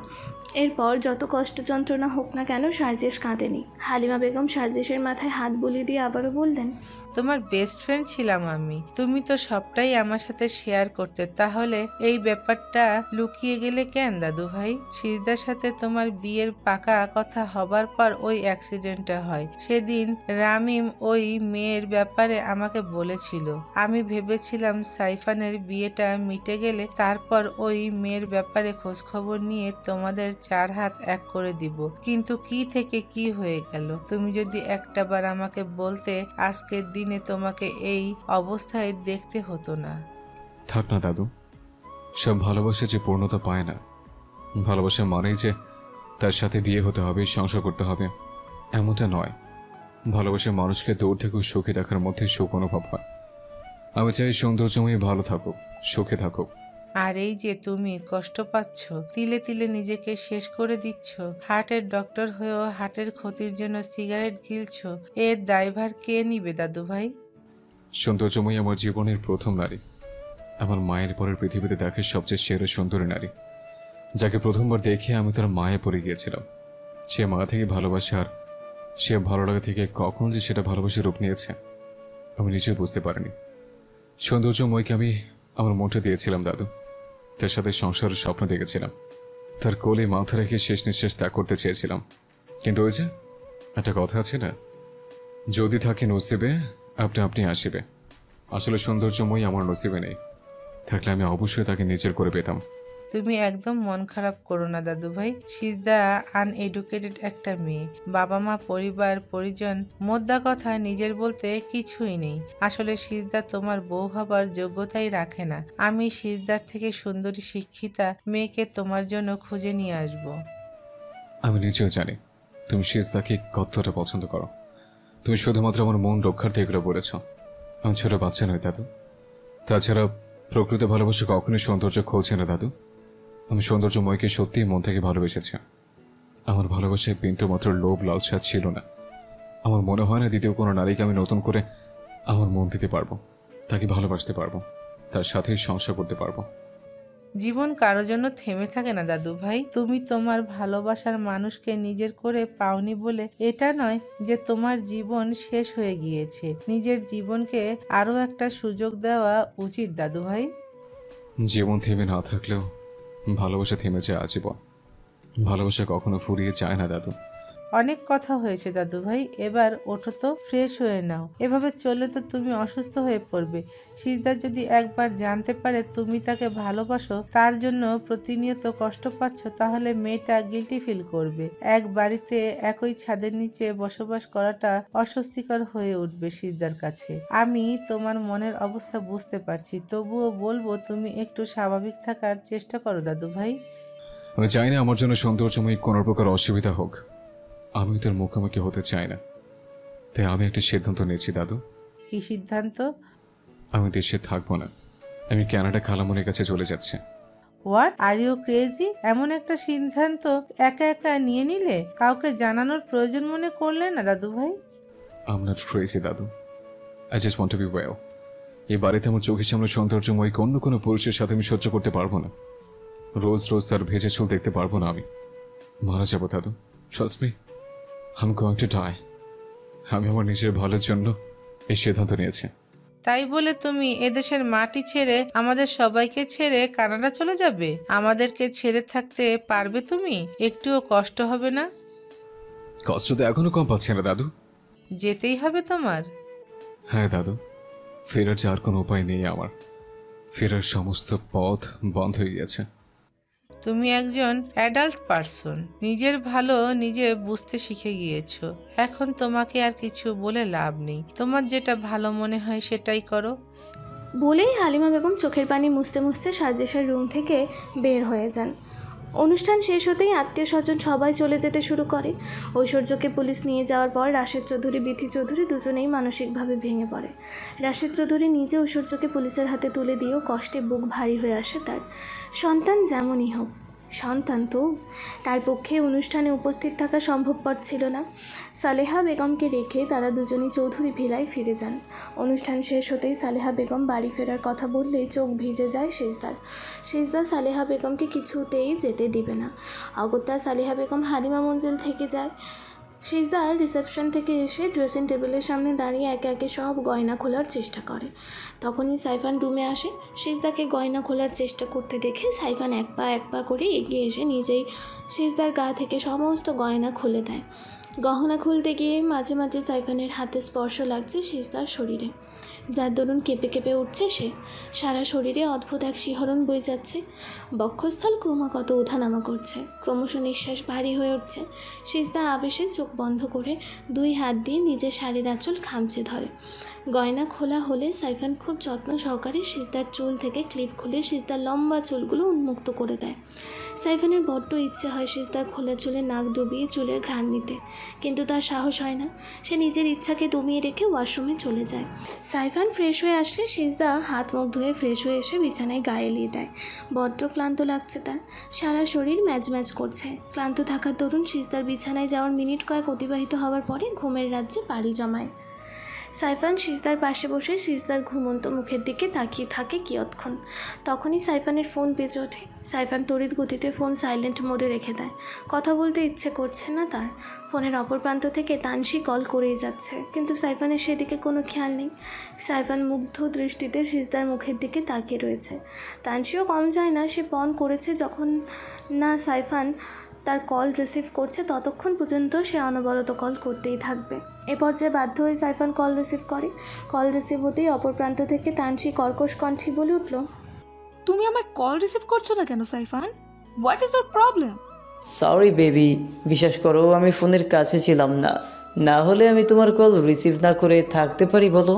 A: এরপর যত কষ্ট যন্ত্রণা হোক না কেন, সার্জিস কাঁদেনি। হালিমা বেগম সার্জিসের মাথায় হাত বুলিয়ে দিয়ে আবারও বললেন,
L: তোমার বেস্ট ফ্রেন্ড ছিলাম আমি, তুমি তো সবটাই আমার সাথে শেয়ার করতে, তাহলে এই ব্যাপারটা লুকিয়ে গেলে কেন দাদু ভাই? সিজদার সাথে তোমার বিয়ের পাকা কথা হবার পর ওই অ্যাক্সিডেন্টটা হয়। সেদিন রামিম ওই মেয়ের ব্যাপারে আমাকে বলেছিল। আমি ভেবেছিলাম সাইফানের বিয়েটা মিটে গেলে তারপর ওই মেয়ের ব্যাপারে খোঁজখবর নিয়ে তোমাদের চার হাত এক করে দিব, কিন্তু কি থেকে কি হয়ে গেল। তুমি যদি একটাবার আমাকে বলতে, আজকের দিনে তোমাকে এই অবস্থায় দেখতে হতো না।
C: থাক না দাদু, সব ভালোবাসা যে পূর্ণতা পায় না। ভালোবাসা মানেই যে তার সাথে বিয়ে হতে হবে, সংসার করতে হবে এমনটা নয়। ভালোবাসার মানুষকে দূর থেকেও সুখে দেখার মধ্যে সুখ অনুভব হয়। আমি চাই সৌন্দর্যময়ী ভালো থাকুক, সুখে থাকুক।
L: আর এই যে তুমি কষ্ট পাচ্ছ, তিলে তিলে নিজেকে শেষ করে দিচ্ছ, হার্টের ডক্টর হয়েও হার্টের ক্ষতির জন্য সিগারেট গিলছ, এর দায়ভার কে নিবে দাদু ভাই?
C: সৌন্দর্যময়ী আমার জীবনের প্রথম নারী, আমার মায়ের পরের পৃথিবীতে দেখা সবচেয়ে সেরা সুন্দরী নারী, যাকে প্রথমবার দেখে আমি তার মায়ে পড়ে গিয়েছিলাম। সে মা থেকে ভালোবাসা, আর সে ভালো লাগা থেকে কখন যে সেটা ভালোবাসার রূপ নিয়েছে আমি নিজেও বুঝতে পারিনি। সৌন্দর্যময়কে আমি আমার মনটা দিয়েছিলাম দাদু, তার সাথে সংসারের স্বপ্ন দেখেছিলাম, তার কোলে মাথা রেখে শেষ নিঃশ্বাস ত্যাগ করতে চেয়েছিলাম। কিন্তু ওই যে একটা কথা আছে না, যদি থাকে নসিবে আপনি আপনি আসিবে। আসলে সৌন্দর্যময়ী আমার নসিবে নেই, থাকলে আমি অবশ্যই তাকে নিজের করে পেতাম।
L: তুমি একদম মন খারাপ করো না দাদু ভাই। সিজদা আনএডুকেটেড একটা মেয়ে, বাবা মা পরিবার পরিজন মোদ্দা কথা নিজের বলতে কিছুই নেই। আসলে সিজদা তোমার বউ হবার যোগ্যতাই রাখে না। আমি সিজদার থেকে সুন্দরী শিক্ষিতা মেয়েকে তোমার জন্য খুঁজে নিয়ে আসবো।
C: আমি নিজেও জানি তুমি সিজদাকে কতটা পছন্দ করো। তুমি শুধুমাত্র আমার মন রক্ষার্থে এগুলো বলেছ। আমি ছোট বাচ্চা নই দাদু। তাছাড়া প্রকৃত ভালোবাসা কখনোই সৌন্দর্য খুলছে না দাদু। আমি সৌন্দর্যময়কে সত্যিই মন থেকে ভালোবেসেছি। আমার ভালোবাসায় বিন্দুমাত্র লোভ লালসা ছিল না। আমার মনে হয় না দ্বিতীয় কোনো নারীকে আমি নতুন করে আমার মন দিতে পারবো, তাকে ভালোবাসতে পারবো, তার সাথেই সংসার করতে পারবো।
L: জীবন কারো জন্য থেমে থাকে না দাদু ভাই। তুমি তোমার ভালোবাসার মানুষকে নিজের করে পাওনি বলে এটা নয় যে তোমার জীবন শেষ হয়ে গিয়েছে। নিজের জীবনকে আরো একটা সুযোগ দেওয়া উচিত দাদু ভাই।
C: জীবন থেমে না থাকলেও ভালোবাসা থেমে যায় আজীবন। ভালোবাসা কখনো ফুরিয়ে যায় না দাদু।
L: অনেক কথা হয়েছে দাদু ভাই, এবার ওঠো তো, ফ্রেশ হয়ে নাও। এভাবে চললে তো তুমি অসুস্থ হয়ে পড়বে। সিজদা যদি একবার জানতে পারে তুমি তাকে ভালোবাসো, তার জন্য প্রতিনিয়ত কষ্ট পাচ্ছ, তাহলে মেয়েটা গিল্টি ফিল করবে। এক বাড়িতে একই ছাদের নিচে বসবাস করাটা অস্বস্তিকর হয়ে উঠবে সিজদার কাছে। আমি তোমার মনের অবস্থা বুঝতে পারছি, তবুও বলবো তুমি একটু স্বাভাবিক থাকার চেষ্টা করো দাদু ভাই।
C: আমি চাই না আমার জন্য সৌন্দর্যময়ী কোনো প্রকার অসুবিধা হোক। আমি তোর মুখোমুখি হতে চাই না, তাই আমি একটা সিদ্ধান্ত নিয়েছি দাদু।
L: কি সিদ্ধান্ত?
C: আমি দেশে থাকবো না, আমি কানাডা খালামনির কাছে চলে যাচ্ছি।
L: What are you crazy? এমন একটা সিদ্ধান্ত একা একা নিয়ে নিলে? কাউকে জানানোর প্রয়োজন মনে করলে না দাদু ভাই?
C: I'm not crazy দাদু, I just want to be well. এই বাড়িতে আমার চোখের সামনে সৌন্দর্যময় অন্য কোনো পুরুষের সাথে আমি সহ্য করতে পারবো না। রোজ রোজ তার ভেজে চুল দেখতে পারবো না। আমি মারা যাবো দাদু, trust me, I'm going to die. আমি আমার নিজের ভালোর জন্য এই সিদ্ধান্ত নিয়েছি।
L: তাই বলে তুমি এদেশের মাটি ছেড়ে আমাদের সবাইকে ছেড়ে কানাডা চলে যাবে? আমাদেরকে ছেড়ে থাকতে পারবে তুমি? একটুও কষ্ট হবে না?
C: কষ্ট তো এখনো কম পাচ্ছি না দাদু।
L: যেতেই হবে তোমার?
C: হ্যাঁ দাদু, ফেরার যার কোনো উপায় নেই আমার। ফেরার সমস্ত পথ বন্ধ হয়ে গেছে।
L: তুমি একজন অ্যাডাল্ট পারসন, নিজের ভালো নিজে বুঝতে শিখে গিয়েছো। এখন তোমাকে আর কিছু বলে লাভ নেই। তোমার যেটা ভালো মনে হয় সেটাই করো।
A: বলেই হালিমা বেগম চোখের পানি মুছতে মুছতে সাজেশের রুম থেকে বের হয়ে যান। অনুষ্ঠান শেষ হতেই আত্মীয় স্বজন সবাই চলে যেতে শুরু করে। ঐশ্বর্যকে পুলিশ নিয়ে যাওয়ার পর রাশেদ চৌধুরী, বিথি চৌধুরী দুজনেই মানসিকভাবে ভেঙে পড়ে। রাশেদ চৌধুরী নিজে ঐশ্বর্যকে পুলিশের হাতে তুলে দিয়েও কষ্টে বুক ভারী হয়ে আসে তার। সন্তান যেমনই হোক, সন্তান তো। তার পক্ষে অনুষ্ঠানে উপস্থিত থাকা সম্ভবপর ছিল না। সালেহা বেগমকে রেখে তারা দুজনই চৌধুরী ভিলায় ফিরে যান। অনুষ্ঠান শেষ হতেই সালেহা বেগম বাড়ি ফেরার কথা বললেই চোখ ভিজে যায় সিজদার। সিজদা সালেহা বেগমকে কিছুতেই যেতে দিবে না। অগত্যা সালেহা বেগম হালিমা মঞ্জিল থেকে যায়। সিজদা রিসেপশন থেকে এসে ড্রেসিং টেবিলের সামনে দাঁড়িয়ে একে একে সব গয়না খোলার চেষ্টা করে। তখনই সাইফান রুমে আসে। সিজদাকে গয়না খোলার চেষ্টা করতে দেখে সাইফান এক পা করে এগিয়ে এসে নিজেই সিজদার গা থেকে সমস্ত গয়না খুলে দেয়। গহনা খুলতে গিয়ে মাঝে মাঝে সাইফানের হাতে স্পর্শ লাগছে সিজদার শরীরে, যার দরুন কেঁপে কেঁপে উঠছে সে। সারা শরীরে অদ্ভুত এক শিহরণ বয়ে যাচ্ছে। বক্ষস্থল ক্রমাগত ওঠানামা করছে, ক্রমশ নিঃশ্বাস ভারী হয়ে উঠছে। সিজদা আবেশে চোখ বন্ধ করে দুই হাত দিয়ে নিজের শাড়ির আঁচল খামচে ধরে। গয়না খোলা হলে সাইফান খুব যত্ন সহকারে সিজদার চুল থেকে ক্লিপ খুলে সিজদার লম্বা চুলগুলো উন্মুক্ত করে দেয়। সাইফানের বড্ড ইচ্ছে হয় সিজদার খোলা চুলে নাক ডুবিয়ে চুলের ঘ্রাণ নিতে, কিন্তু তার সাহস হয় না। সে নিজের ইচ্ছাকে দমিয়ে রেখে ওয়াশরুমে চলে যায়। সাইফান ফ্রেশ হয়ে আসলে সিজদা হাত মুখ ধুয়ে ফ্রেশ হয়ে এসে বিছানায় গায়ে এলিয়ে দেয়। বড্ড ক্লান্ত লাগছে তার, সারা শরীর ম্যাজ ম্যাজ করছে। ক্লান্ত থাকার দরুন সিজদার বিছানায় যাওয়ার মিনিট কয়েক অতিবাহিত হওয়ার পরে ঘুমের রাজ্যে পাড়ি জমায়। সাইফান সিজদার পাশে বসে সিজদার ঘুমন্ত মুখের দিকে তাকিয়ে থাকে কিয়ৎক্ষণ। তখনই সাইফানের ফোন বেজে ওঠে। সাইফান তড়িৎ গতিতে ফোন সাইলেন্ট মোডে রেখে দেয়। কথা বলতে ইচ্ছে করছে না তার। ফোনের অপর প্রান্ত থেকে তানসি কল করেই যাচ্ছে, কিন্তু সাইফানের সেদিকে কোনো খেয়াল নেই। সাইফান মুগ্ধ দৃষ্টিতে সিজদার মুখের দিকে তাকিয়ে রয়েছে। তানসিও কম যায় না, সে পণ করেছে যখন না সাইফান তার কল রিসিভ করছে ততক্ষণ পর্যন্ত সে অনবরত কল করতেই থাকবে। এ পর্যায়ে বাধ্য হয়ে সাইফান কল রিসিভ করে। কল রিসিভ হতেই অপর প্রান্ত থেকে তানসি কর্কশ কণ্ঠে বলে উঠল,
M: তুমি আমার কল রিসিভ করছো না কেন Saifan? What is your problem?
D: Sorry baby, বিশ্বাস করো আমি ফোনের কাছে ছিলাম না, না হলে আমি তোমার কল রিসিভ না করে থাকতে পারি বলো?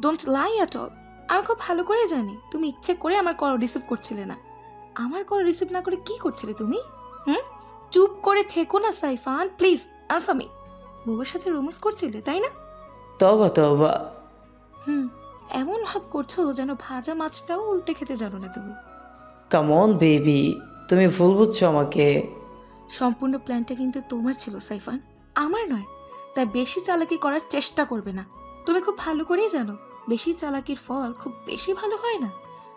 M: Don't lie at all. আমি খুব ভালো করে জানি তুমি ইচ্ছে করে আমার কল রিসিভ করছিলে না। আমার কল রিসিভ না করে কি করছিলে তুমি? চুপ করে থেকো না সাইফান, প্লিজ আনসার মি। বউয়ের সাথে রোম্যান্স করছিলে তাই না?
D: তবা তবা।
M: এমন ভাব করছো যেন ভাজা মাছটাও উল্টে খেতে জানো না তুমি।
D: কাম অন বেবি, তুমি ভুল বুঝছো আমাকে।
M: সম্পূর্ণ প্ল্যানটা কিন্তু তোমার ছিল সাইফান, আমার নয়। তাই বেশি চালাকি করার চেষ্টা করবে না। তুমি খুব ভালো করেই জানো বেশি চালাকির ফল খুব বেশি ভালো হয় না।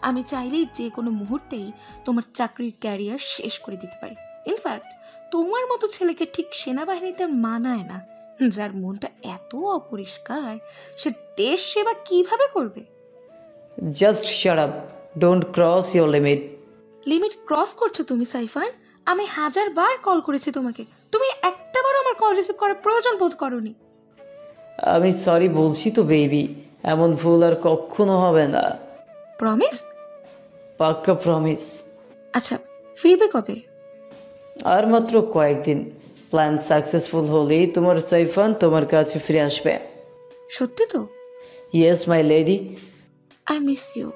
M: আমি চাইলেই যে কোনো মুহূর্তেই তোমার চাকরির ক্যারিয়ার শেষ করে দিতে পারি। ইনফ্যাক্ট তোমার মতো ছেলেকে ঠিক সেনাবাহিনীতে মানায় না, যার মনটা এত অপরিষ্কার। সে দেশ সেবা কিভাবে করবে?
D: Just shut up, don't cross your limit.
M: Limit cross করছো তুমি সাইফান। আমি 1000 বার কল করেছি তোমাকে, তুমি একটাবারও আমার কল রিসিভ করার প্রয়োজন বোধ করোনি।
D: আমি সরি বলছি তো বেবি, এমন ভুল আর কখনো হবে না।
M: প্রমিস?
D: পাক্কা প্রমিস।
M: আচ্ছা, ফিরবে কবে?
D: আর মাত্র কয়েকদিন। প্ল্যান সাকসেসফুল হলেই তোমার সাইফান তোমার কাছে ফিরে আসবে।
M: সত্যি তো?
D: Yes my lady.
M: I miss you.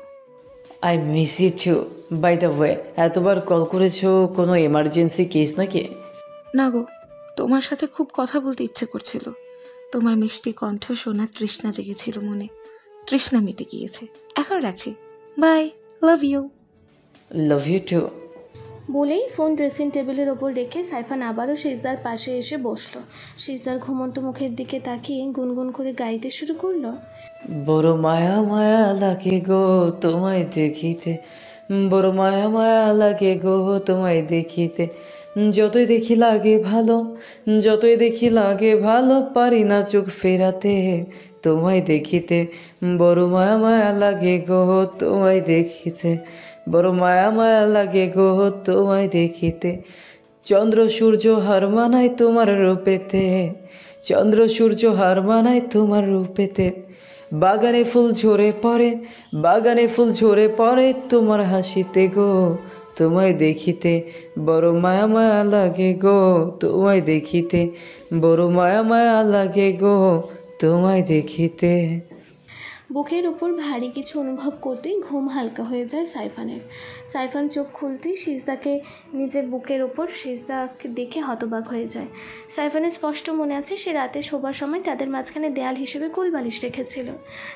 D: I miss you too. By the way, এতবার কল করেছো, কোনো এমার্জেন্সি কেস নাকি?
M: না গো, তোমার সাথে খুব কথা বলতে ইচ্ছে করছিল। তোমার মিষ্টি কণ্ঠ শোনার তৃষ্ণা জেগেছিল মনে। তৃষ্ণা মিটে গিয়েছে। এখন রাখছি, bye, love you.
D: Love you too.
A: বলেই ফোন ড্রেসিং টেবিলের ওপর রেখে সাইফান আবারও সিজদার পাশে এসে বসলো। সিজদার ঘুমন্ত মুখের দিকে তাকিয়ে গুনগুন করে গাইতে শুরু করলো,
D: বড় মায়া মায়া লাগে গো তোমায় দেখিতে, বড় মায়া মায়া লাগে গো তোমায় দেখিতে, যতই দেখি লাগে ভালো, যতই দেখি লাগে ভালো, পারি না চোখ ফেরাতে তোমায় দেখিতে, বড় মায়া মায়া লাগে গো তোমায় দেখিতে, বড় মায়া মায়া লাগে গো তোমায় দেখিতে, চন্দ্র সূর্য হার মানায় তোমার রূপেতে, চন্দ্র সূর্য হার মানায় তোমার রূপেতে, বাগানে ফুল ঝরে পড়ে, বাগানে ফুল ঝরে পড়ে তোমার হাসিতে গো তোমায় দেখিতে, বড় মায়া মায়া লাগে গো তোমায় দেখিতে, বড় মায়া মায়া লাগে গো তোমায় দেখিতে।
A: বুকের উপর ভারী কিছু অনুভব করতেই ঘুম হালকা হয়ে যায় সাইফানের। সাইফান চোখ খুলতেই সিজদাকে নিজের বুকের ওপর, সিজদাকে দেখে হতবাক হয়ে যায়। সাইফানের স্পষ্ট মনে আছে সে রাতে শোবার সময় তাদের মাঝখানে দেয়াল হিসেবে কোল বালিশ রেখেছিল।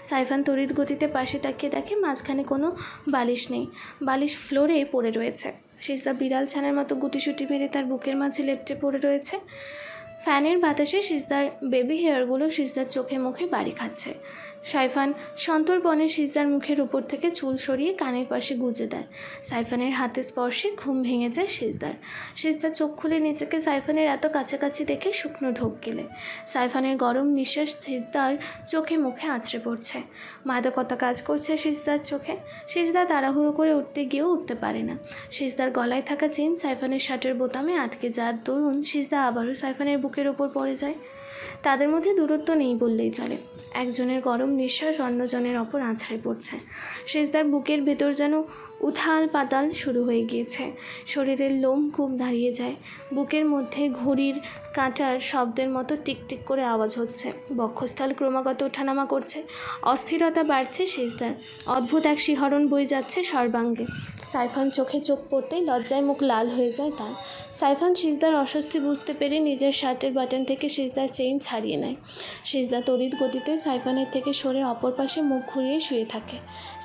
A: সাইফান তড়িৎ গতিতে পাশে তাকিয়ে দেখে মাঝখানে কোনো বালিশ নেই, বালিশ ফ্লোরে পড়ে রয়েছে। সিজদা বিড়াল ছানার মতো গুটিসুটি মেরে তার বুকের মাঝে লেপ্টে পড়ে রয়েছে। ফ্যানের বাতাসে সিজদার বেবি হেয়ারগুলো সিজদার চোখে মুখে বাড়ি খাচ্ছে। সাইফান সন্তর্পণে সিজদার মুখের উপর থেকে চুল সরিয়ে কানের পাশে গুজে দেয়। সাইফানের হাতে স্পর্শে ঘুম ভেঙে যায় সিজদার। সিজদার চোখ খুলে নিজেকে সাইফানের এত কাছাকাছি দেখে শুকনো ঢোক গেলে। সাইফানের গরম নিঃশ্বাস সিজদার চোখে মুখে আছড়ে পড়ছে। মাদকতা কাজ করছে সিজদার চোখে। সিজদা তাড়াহুড়ো করে উঠতে গিয়েও উঠতে পারে না। সিজদার গলায় থাকা চেন সাইফানের শার্টের বোতামে আটকে যাওয়ার দরুন সিজদা আবারও সাইফানের বুকের ওপর পড়ে যায়। তাদের মধ্যে দূরত্ব নেই বললেই চলে। একজনের গরম নিঃশ্বাস অন্যজনের ওপর আছড়ে পড়ছে। সিজদার বুকের ভেতর যেন উথাল পাতাল শুরু হয়ে গিয়েছে। শরীরের লোম খুব দাঁড়িয়ে যায়। বুকের মধ্যে ঘড়ির কাঁটার শব্দের মতো টিকটিক করে আওয়াজ হচ্ছে। বক্ষস্থল ক্রমাগত ওঠানামা করছে। অস্থিরতা বাড়ছে সিজদার। অদ্ভুত এক শিহরণ বয়ে যাচ্ছে সর্বাঙ্গে। সাইফান চোখে চোখ পড়তেই লজ্জায় মুখ লাল হয়ে যায় তার। সাইফান সিজদার অস্বস্তি বুঝতে পেরে নিজের শার্টের বাটন থেকে সিজদার চেইন ছাড়িয়ে নেয়। সিজদা তড়িৎ গতিতে সাইফানের থেকে সরে অপর পাশে মুখ ঘুরিয়ে শুয়ে থাকে।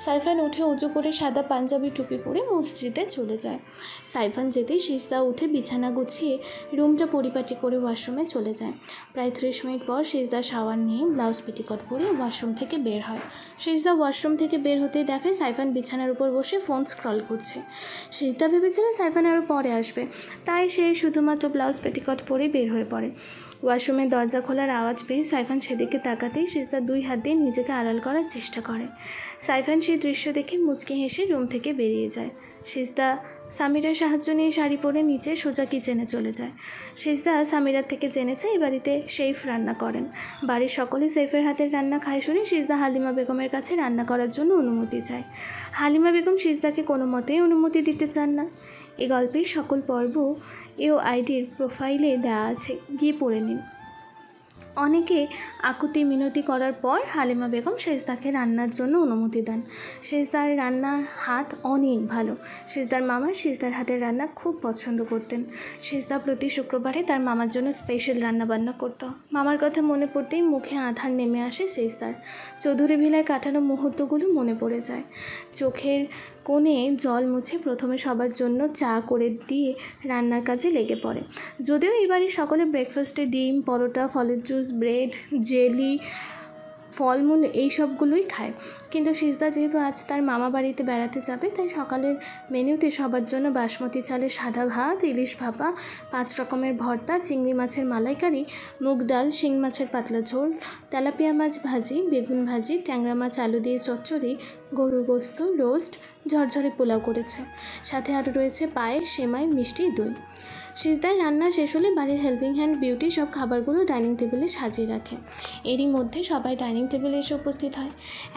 A: সাইফান উঠে উজু করে সাদা পাঞ্জাবি টুপি পরে মসজিদে চলে যায়। সাইফান যেতেই সিজদা উঠে বিছানা গুছিয়ে রুমটা পরিপাটি করে ওয়াশরুমে চলে যায়। প্রায় 30 মিনিট পর সিজদা শাওয়ার নিয়ে ব্লাউজ পেটিকট পরে ওয়াশরুম থেকে বের হয়। সিজদা ওয়াশরুম থেকে বের হতেই দেখে সাইফান বিছানার উপর বসে ফোন স্ক্রল করছে। সিজদা ভেবেছিল সাইফান আরও পরে আসবে, তাই সে শুধুমাত্র ব্লাউজ পেটিকট পরেই বের হয়ে পড়ে। ওয়াশরুমের দরজা খোলার আওয়াজ পেয়ে সাইফান সেদিকে তাকাতেই সিজদা 2 হাত দিয়ে নিজেকে আড়াল করার চেষ্টা করে। সাইফান সেই দৃশ্য দেখে মুচকি হেসে রুম থেকে বেরিয়ে যায়। সিজদা সামিরার সাহায্য নিয়ে শাড়ি পরে নিচে সোজা কিচেনে চলে যায়। সিজদা সামিরার থেকে জেনেছে এই বাড়িতে শেফ রান্না করেন। বাড়ির সকলে শেফের হাতের রান্না খায় শুনে সিজদা হালিমা বেগমের কাছে রান্না করার জন্য অনুমতি চায়। হালিমা বেগম সিজদাকে কোনো মতেই অনুমতি দিতে চান না। এই গল্পের সকল পর্ব AOIDর প্রোফাইলে দেওয়া আছে, গিয়ে পড়ে নিন। অনেকে আকুতি মিনতি করার পর হালিমা বেগম সিজদাকে রান্নার জন্য অনুমতি দেন। সিজদার রান্নার হাত অনেক ভালো। সিজদার মামা সিজদার হাতের রান্না খুব পছন্দ করতেন। সিজদা প্রতি শুক্রবারে তার মামার জন্য স্পেশাল রান্নাবান্না করত। মামার কথা মনে পড়তেই মুখে আধার নেমে আসে সিজদার। চৌধুরী ভিলায় কাটানো মুহূর্তগুলো মনে পড়ে যায়। চোখের কোণে জল মুছে প্রথমে সবার জন্য চা করে দিয়ে রান্নার কাজে লেগে পড়ে। যদিও এই বাড়ির সকলে ব্রেকফাস্টে ডিম, পরোটা, ফলের জুস, ব্রেড, জেলি, ফলমূল এই সবগুলোই খায়। কিন্তু সিজদা যেহেতু আজ তার মামা বাড়িতে বেড়াতে যাবে, তাই সকালের মেনুতে সবার জন্য বাসমতি চালের সাদা ভাত, ইলিশ ভাপা, 5 রকমের ভর্তা, চিংড়ি মাছের মালাইকারি, মুগ ডাল, শিং মাছের পাতলা ঝোল, তেলাপিয়া মাছ ভাজি, বেগুন ভাজি, ট্যাংরা মাছ আলু দিয়ে চচ্চড়ি, গরুর গোস্ত, রোস্ট, ঝরঝরে পোলাও করেছে। সাথে আরও রয়েছে পায়েস, সেমাই, মিষ্টি, দই। সিজদার রান্না শেষ হলে বাড়ির হেল্পিং হ্যান্ড বিউটি সব খাবারগুলো ডাইনিং টেবিলে সাজিয়ে রাখে। এরই মধ্যে সবাই ডাইনিং টেবিলে এসে উপস্থিত হয়।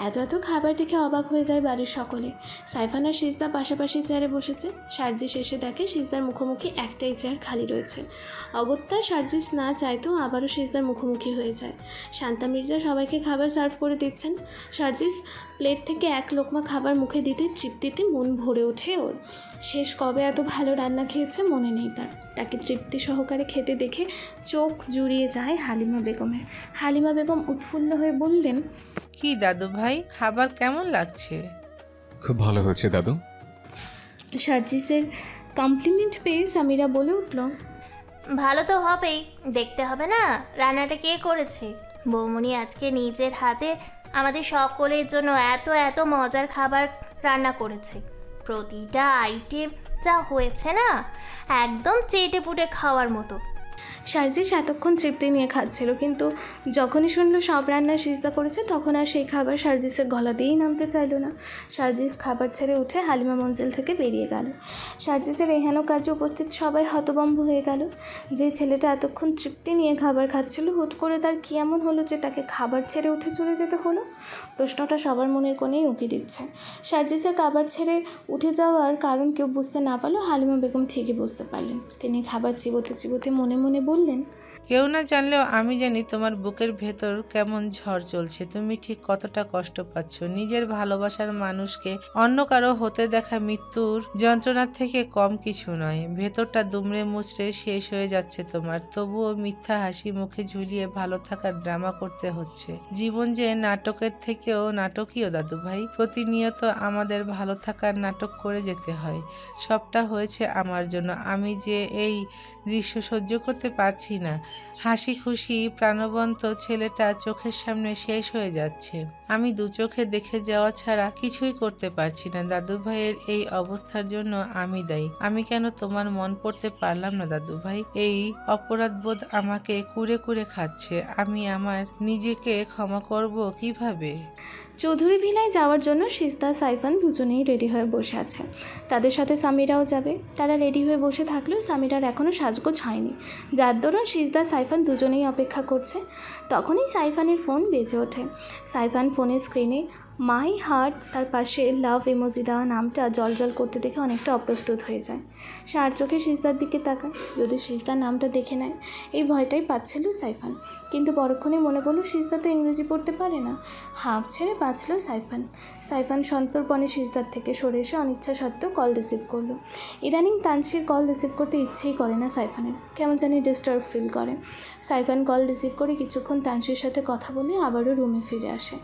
A: এত খাবার দেখে অবাক হয়ে যায় বাড়ির সকলে। সাইফান আর সিজদা পাশাপাশি চেয়ারে বসেছে। সার্জিস এসে দেখে সিজদার মুখোমুখি একটাই চেয়ার খালি রয়েছে। অগত্যা সার্জিস না চাইতেও আবারও সিজদার মুখোমুখি হয়ে যায়। শান্তা মির্জা সবাইকে খাবার সার্ভ করে দিচ্ছেন। সার্জিস প্লেট থেকে এক লোকমা খাবার মুখে দিতে তৃপ্তিতে মন ভরে ওঠে ওর। শেষ কবে এত ভালো রান্না খেয়েছে মনে নেই তার। তাকে তৃপ্তি সহকারে খেতে দেখে চোখ জুড়িয়ে যায় হালিমা বেগমের। হালিমা বেগম উৎফুল্ল হয়ে বললেন,
L: কি দাদু ভাই, খাবার কেমন লাগছে?
C: খুব ভালো হয়েছে দাদু।
A: সার্জিসের কমপ্লিমেন্ট পেয়ে সামিরা বলে উঠল,
K: ভালো তো হবেই, দেখতে হবে না রান্নাটা কে করেছে। বৌমনি আজকে নিজের হাতে আমাদের সকলের জন্য এত মজার খাবার রান্না করেছে। প্রতিটা আইটেম যা হয়েছে না, একদম চেটে পুটে খাওয়ার মতো।
A: সার্জিস এতক্ষণ তৃপ্তি নিয়ে খাচ্ছিল, কিন্তু যখনই শুনলো সব রান্না সিজদা করেছে তখন আর সেই খাবার সার্জিসের গলা দিয়েই নামতে চাইল না। সার্জিস খাবার ছেড়ে উঠে হালিমা মঞ্জিল থেকে বেরিয়ে গেল। সার্জিসের এহেন কাজে উপস্থিত সবাই হতভম্ব হয়ে গেল। যে ছেলেটা এতক্ষণ তৃপ্তি নিয়ে খাবার খাচ্ছিল, হুট করে তার কী এমন হলো যে তাকে খাবার ছেড়ে উঠে চলে যেতে হলো? প্রশ্নটা সবার মনের কোণেই উঁকি দিচ্ছে। সার্জিসের খাবার ছেড়ে উঠে যাওয়ার কারণ কেউ বুঝতে না পারলেও হালিমা বেগম ঠিকই বুঝতে পারলেন। তিনি খাবার চিবোতে মনে মনে বললেন,
L: কেউ না জানলেও আমি জানি তোমার বুকের ভেতর কেমন ঝড় চলছে। তুমি ঠিক কতটা কষ্ট পাচ্ছ। নিজের ভালোবাসার মানুষকে অন্য কারো হতে দেখা মৃত্যুর যন্ত্রণার থেকে কম কিছু নয়। ভেতরটা দুমড়ে মুচড়ে শেষ হয়ে যাচ্ছে তোমার, তবুও মিথ্যা হাসি মুখে ঝুলিয়ে ভালো থাকার ড্রামা করতে হচ্ছে। জীবন যে নাটকের থেকেও নাটকীয় দাদু ভাই। প্রতিনিয়ত আমাদের ভালো থাকার নাটক করে যেতে হয়। সবটা হয়েছে আমার জন্য। আমি যে এই দৃশ্য সহ্য করতে পারছি না। হাসি খুশি প্রাণবন্ত ছেলেটা চোখের সামনে শেষ হয়ে যাচ্ছে। আমি দু চোখে দেখে যাওয়া ছাড়া কিছুই করতে পারছি না। দাদু ভাইয়ের এই অবস্থার জন্য আমি দায়ী। আমি কেন তোমার মন পড়তে পারলাম না দাদু ভাই? এই অপরাধবোধ আমাকে কুরে কুরে খাচ্ছে। আমি আমার নিজেকে ক্ষমা করব কিভাবে?
A: চৌধুরী ভিলায় যাওয়ার জন্য সিজদা সাইফান দুজনেই রেডি হয়ে বসে আছে। তাদের সাথে সামিরাও যাবে। তারা রেডি হয়ে বসে থাকলেও সামিরার এখনও সাজগোজ হয়নি, যার দরুন সিজদা সাইফান দুজনেই অপেক্ষা করছে। তখনই সাইফানের ফোন বেজে ওঠে। সাইফান ফোনের স্ক্রিনে মাই হার্ট তার পাশে লাভ ইমোজি দেওয়া নামটা জলজল করতে দেখে অনেকটা অপ্রস্তুত হয়ে যায়। সে আর চোখে সিজদার দিকে তাকায়, যদি সিজদার নামটা দেখে নেয় এই ভয়টাই পাচ্ছিল সাইফান। কিন্তু পরক্ষণে মনে পড়ল সিজদা তো ইংরেজি পড়তে পারে না। হাঁপ ছেড়ে বাঁচল সাইফান। সাইফান সন্তর্পণে সিজদার থেকে সরে এসে অনিচ্ছা সত্ত্বেও কল রিসিভ করলো। ইদানিং তানসির কল রিসিভ করতে ইচ্ছেই করে না সাইফানের, কেমন জানি ডিস্টার্ব ফিল করে। সাইফান কল রিসিভ করে কিছুক্ষণ তানসির সাথে কথা বলে আবারও রুমে ফিরে আসে।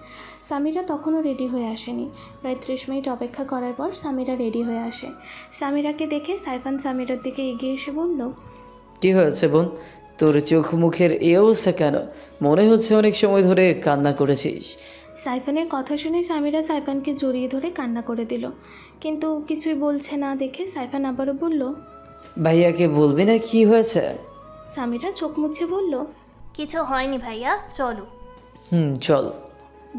A: সামিরা তখনও রেডি হয়ে আসেনি। প্রায় 30 মিনিট অপেক্ষা করার পর সামিরা রেডি হয়ে আসে। সামিরাকে দেখে সাইফান সামিরার দিকে এগিয়ে এসে বলল,
D: কি হয়েছে বোন, তোর চোখ মুখের এই অবস্থা কেন? মনে হচ্ছে অনেক সময় ধরে কান্না করেছিস।
A: সাইফানের কথা শুনে সামিরা সাইফানকে জড়িয়ে ধরে কান্না করে দিল, কিন্তু কিছুই বলছে না দেখে সাইফান আবারও বলল,
D: ভাইয়াকে বলবি না কি হয়েছে?
A: সামিরা চোখ মুছে বলল,
K: কিছু হয়নি ভাইয়া, চলো।
D: চল।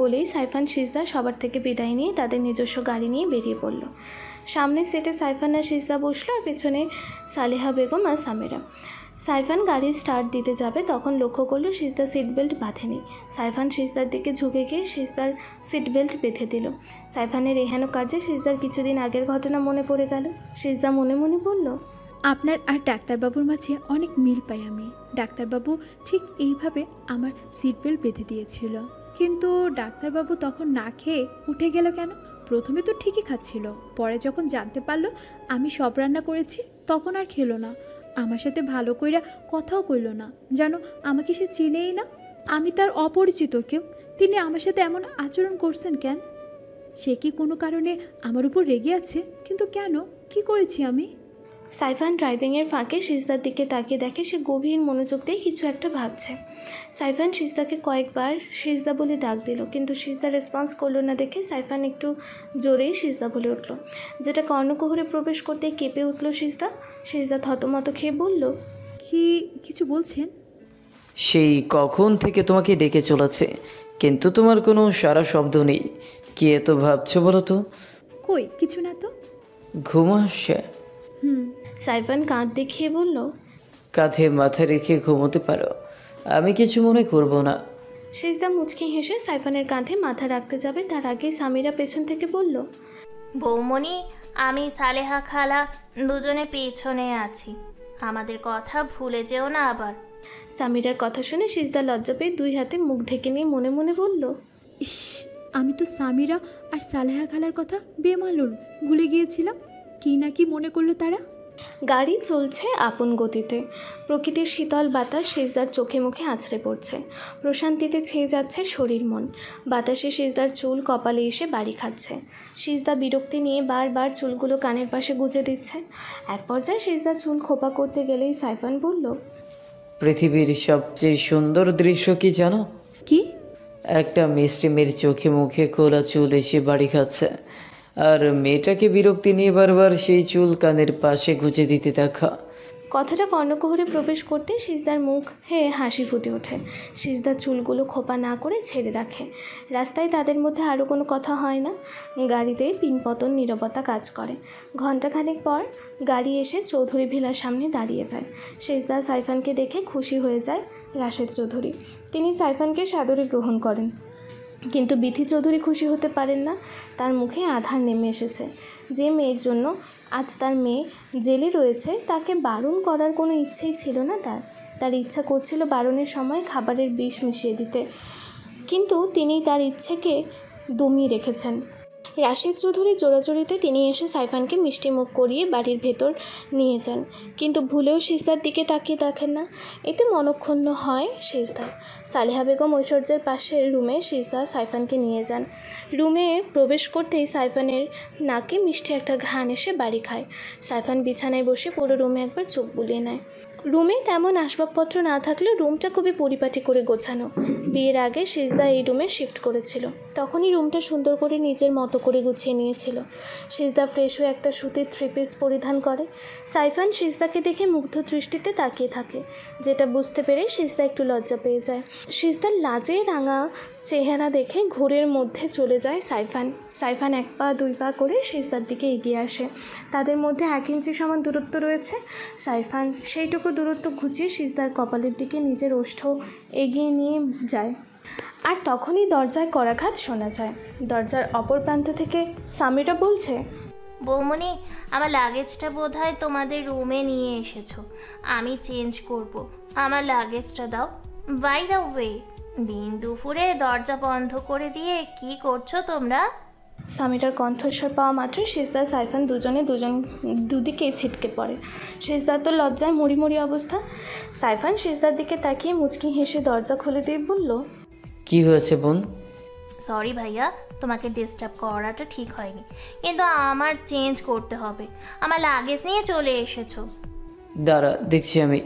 A: বলেই সাইফান সিজদা সবার থেকে বিদায় নিয়ে তাদের নিজস্ব গাড়ি নিয়ে বেরিয়ে পড়ল। সামনের সিটে সাইফান আর সিজদা বসলো, আর পেছনে সালেহা বেগম আর সামিরা। সাইফান গাড়ি স্টার্ট দিতে যাবে তখন লক্ষ্য করলো সিজদা সিট বেল্ট বাঁধেনি। সাইফান সিজদার দিকে ঝুঁকে গিয়ে সিজদার সিট বেল্ট বেঁধে দিল। সাইফানের এহেন কার্যে সিজদার কিছুদিন আগের ঘটনা মনে পড়ে গেল। সিজদা মনে মনে বলল,
H: আপনার আর ডাক্তারবাবুর মাঝে অনেক মিল পাই আমি। ডাক্তারবাবু ঠিক এইভাবে আমার সিট বেল্ট বেঁধে দিয়েছিল, কিন্তু ডাক্তারবাবু তখন না খেয়ে উঠে গেল কেন? প্রথমে তো ঠিকই খাচ্ছিল, পরে যখন জানতে পারলো আমি সব রান্না করেছি তখন আর খেলো না। আমার সাথে ভালো কইরা কথাও কইল না, জানো আমাকে সে চিনেই না। আমি তার অপরিচিত কেউ, তিনি আমার সাথে এমন আচরণ করছেন কেন? সে কি কোনো কারণে আমার উপর রেগে আছে? কিন্তু কেন, কি করেছি আমি?
A: সাইফান ড্রাইভিংয়ের ফাঁকে সিজদার দিকে তাকিয়ে দেখে সে গভীর মনোযোগ দিয়ে কিছু একটা ভাবছে। সাইফান সিজদাকে কয়েকবার সিজদা বলে ডাক দিল, কিন্তু সিজদা রেসপন্স করলো না দেখে সাইফান একটু জোরেই সিজদা বলে উঠল, যেটা কর্ণকুহরে প্রবেশ করতে কেঁপে উঠল সিজদা। সিজদা থতমত খেয়ে বলল,
H: কি কিছু বলছেন?
D: সেই কখন থেকে তোমাকে ডেকে চলেছে, কিন্তু তোমার কোনো সারা শব্দ নেই। কি এত ভাবছো বলো তো?
H: কই কিছু না তো।
D: ঘুম আসছে?
A: সাইফান কাঁধ দেখিয়ে বলল,
D: কাঁধে মাথা রেখে ঘুমোতে পারো, আমি কিছু মনে করব না।
A: সিজদা মুচকি হেসে সাইফানের কাঁধে মাথা রাখতে যাবে তার আগেই সামিরা পেছন থেকে বলল,
K: বৌমনি, আমি সালেহা খালা দুজনে পেছনে আছি, আমাদের কথা ভুলে যেও না আবার।
A: সামিরার কথা শুনে সিজদা লজ্জা পেয়ে 2 হাতে মুখ ঢেকে নিয়ে মনে মনে বলল,
H: ইস, আমি তো সামিরা আর সালেহা খালার কথা বেমালুম ভুলে গিয়েছিলাম। কি না কি মনে করলো তারা।
A: গাড়ি চলছে আপন গতিতে। প্রকৃতির শীতল বাতাস সিজদার চোখে মুখে আছড়ে পড়ছে। প্রশান্তিতে ছেয়ে যাচ্ছে শরীর মন। বাতাসে সিজদার চুল কপালে এসে বাড়ি খাচ্ছে। সিজদা বিরক্তি নিয়ে বারবার চুলগুলো কানের পাশে গুজে দিচ্ছে। এক পর্যায়ে সিজদা চুল খোপা করতে গেলেই সাইফান বলল,
D: পৃথিবীর সবচেয়ে সুন্দর দৃশ্য কি জানো?
H: কি?
D: একটা মিষ্টি মেয়ের চোখে মুখে খোলা চুল এসে বাড়ি খাচ্ছে, আর মেয়েটাকে বিরক্তি নিয়ে বারবার সেই চুল কানের পাশে গুজে দিতে দেখা।
A: কথাটা কর্ণকুহরে প্রবেশ করতে সিজদার মুখ হয়ে হাসি ফুটে ওঠে। সিজদা চুলগুলো খোপা না করে ছেড়ে রাখে। রাস্তায় তাদের মধ্যে আরও কোনো কথা হয় না। গাড়িতে পিনপতন নীরবতা কাজ করে। ঘণ্টাখানেক পর গাড়ি এসে চৌধুরী ভিলার সামনে দাঁড়িয়ে যায়। সিজদা সাইফানকে দেখে খুশি হয়ে যায় রাশেদ চৌধুরী। তিনি সাইফানকে সাদরে গ্রহণ করেন, কিন্তু বিথি চৌধুরী খুশি হতে পারেন না। তার মুখে আধার নেমে এসেছে। যে মেয়ের জন্য আজ তার মেয়ে জেলে রয়েছে তাকে বারণ করার কোনো ইচ্ছেই ছিল না তার ইচ্ছা করছিল বারণের সময় খাবারের বিষ মিশিয়ে দিতে, কিন্তু তিনি তার ইচ্ছেকে দমিয়ে রেখেছেন। রাশেদ চৌধুরী জোরাজোরিতে তিনি এসে সাইফানকে মিষ্টি মুখ করিয়ে বাড়ির ভেতর নিয়ে যান, কিন্তু ভুলেও সিজদার দিকে তাকিয়ে দেখেন না। এতে মনক্ষুণ্ণ হয় সিজদা। সালেহা বেগম ঐশ্বর্যের পাশের রুমে সিজদা সাইফানকে নিয়ে যান। রুমে প্রবেশ করতেই সাইফানের নাকে মিষ্টি একটা ঘ্রাণ এসে বাড়ি খায়। সাইফান বিছানায় বসে পুরো রুমে একবার চোখ বুলিয়ে নেয়। রুমে তেমন আসবাবপত্র না থাকলেও রুমটা খুবই পরিপাটি করে গোছানো। বিয়ের আগে সিজদা এই রুমে শিফট করেছিল, তখনই রুমটা সুন্দর করে নিজের মতো করে গুছিয়ে নিয়েছিল। সিজদা ফ্রেশ হয়ে একটা সুতির 3 পিস পরিধান করে। সাইফান সিজদাকে দেখে মুগ্ধ দৃষ্টিতে তাকিয়ে থাকে, যেটা বুঝতে পেরে সিজদা একটু লজ্জা পেয়ে যায়। সিজদার লাজে রাঙা চেহারা দেখে ঘোরের মধ্যে চলে যায় সাইফান 1 পা 2 পা করে সিজদার দিকে এগিয়ে আসে। তাদের মধ্যে 1 ইঞ্চি সমান দূরত্ব রয়েছে। সাইফান সেইটুকু দূরত্ব ঘুচিয়ে সিজদার কপালের দিকে নিজের ওষ্ঠ এগিয়ে নিয়ে যায়। আর তখনই দরজায় করাঘাত শোনা যায়। দরজার অপর প্রান্ত থেকে সামিরা বলছে,
K: বৌমনি, আমার লাগেজটা বোধহয় তোমাদের রুমে নিয়ে এসেছো। আমি চেঞ্জ করব, আমার লাগেজটা দাও। বাই দ্য ওয়ে, দিন দুপুরে দরজা বন্ধ করে দিয়ে কি করছো তোমরা?
A: সামিরার কণ্ঠস্বর পাওয়া মাত্র সিজদা সাইফান দুদিকে ছিটকে পড়ে। সিজদার তো লজ্জায় মুড়ি অবস্থা। সাইফান সিজদার দিকে তাকিয়ে মুচকি হেসে দরজা খুলে দিয়ে বলল,
D: কি হয়েছে বোন?
K: সরি ভাইয়া, তোমাকে ডিস্টার্ব করাটা ঠিক হয়নি, কিন্তু আমার চেঞ্জ করতে হবে। আমার লাগেজ নিয়ে চলে এসেছো।
D: দাঁড়া, দেখছি আমি।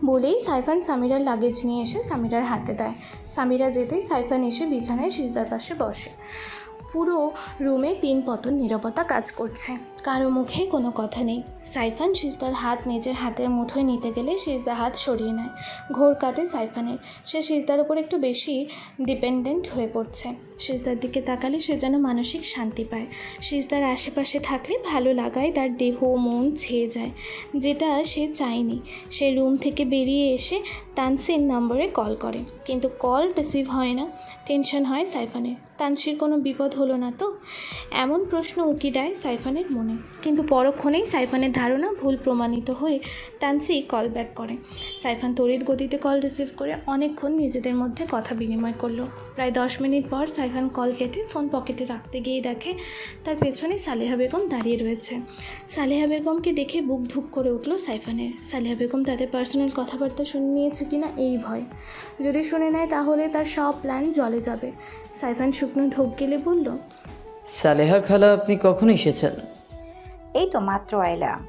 A: বলেই সাইফান সামিরার লাগেজ নিয়ে এসে সামিরার হাতে দেয়। সামিরা যেতেই সাইফান এসে বিছানায় সিজদার পাশে বসে। পুরো রুমে পিনপতন নীরবতা কাজ করছে, কারো মুখে কোনো কথা নেই। সাইফান সিজদার হাত নিজের হাতের মুঠোয় নিতে গেলে সিজদা হাত সরিয়ে নেয়। ঘোর কাটে সাইফানের। সে সিজদার উপর একটু বেশি ডিপেন্ডেন্ট হয়ে পড়ছে। সিজদার দিকে তাকালে সে যেন মানসিক শান্তি পায়। সিজদার আশেপাশে থাকলে ভালো লাগায় তার দেহ মন ছেয়ে যায়, যেটা সে চায়নি। সে রুম থেকে বেরিয়ে এসে তানসির নম্বরে কল করে, কিন্তু কল রিসিভ হয় না। টেনশন হয় সাইফানের। তানসির কোনো বিপদ হলো না তো? এমন প্রশ্ন উকি দেয় সাইফানের মনে, কিন্তু পরক্ষণেই সাইফানের ধারণা ভুল প্রমাণিত হয়ে তানসি কল ব্যাক করে। সাইফান তড়িৎ গতিতে কল রিসিভ করে অনেকক্ষণ নিজেদের মধ্যে কথা বিনিময় করলো। প্রায় 10 মিনিট পর সাইফান কল কেটে ফোন পকেটে রাখতে গিয়ে দেখে তার পেছনে সালেহা বেগম দাঁড়িয়ে রয়েছে। সালেহা বেগমকে দেখে বুক ধুপ করে উঠল সাইফানের। সালেহা বেগম তাদের পার্সোনাল কথাবার্তা শুনে নিয়েছে কিনা এই ভয়। যদি শুনে নেয় তাহলে তার সব প্ল্যান জলে যাবে। সাইফান শুকনো ঢোক গেলে বলল,
D: সালেহা খালা, আপনি কখন এসেছেন?
G: এই তো মাত্র আইলাম।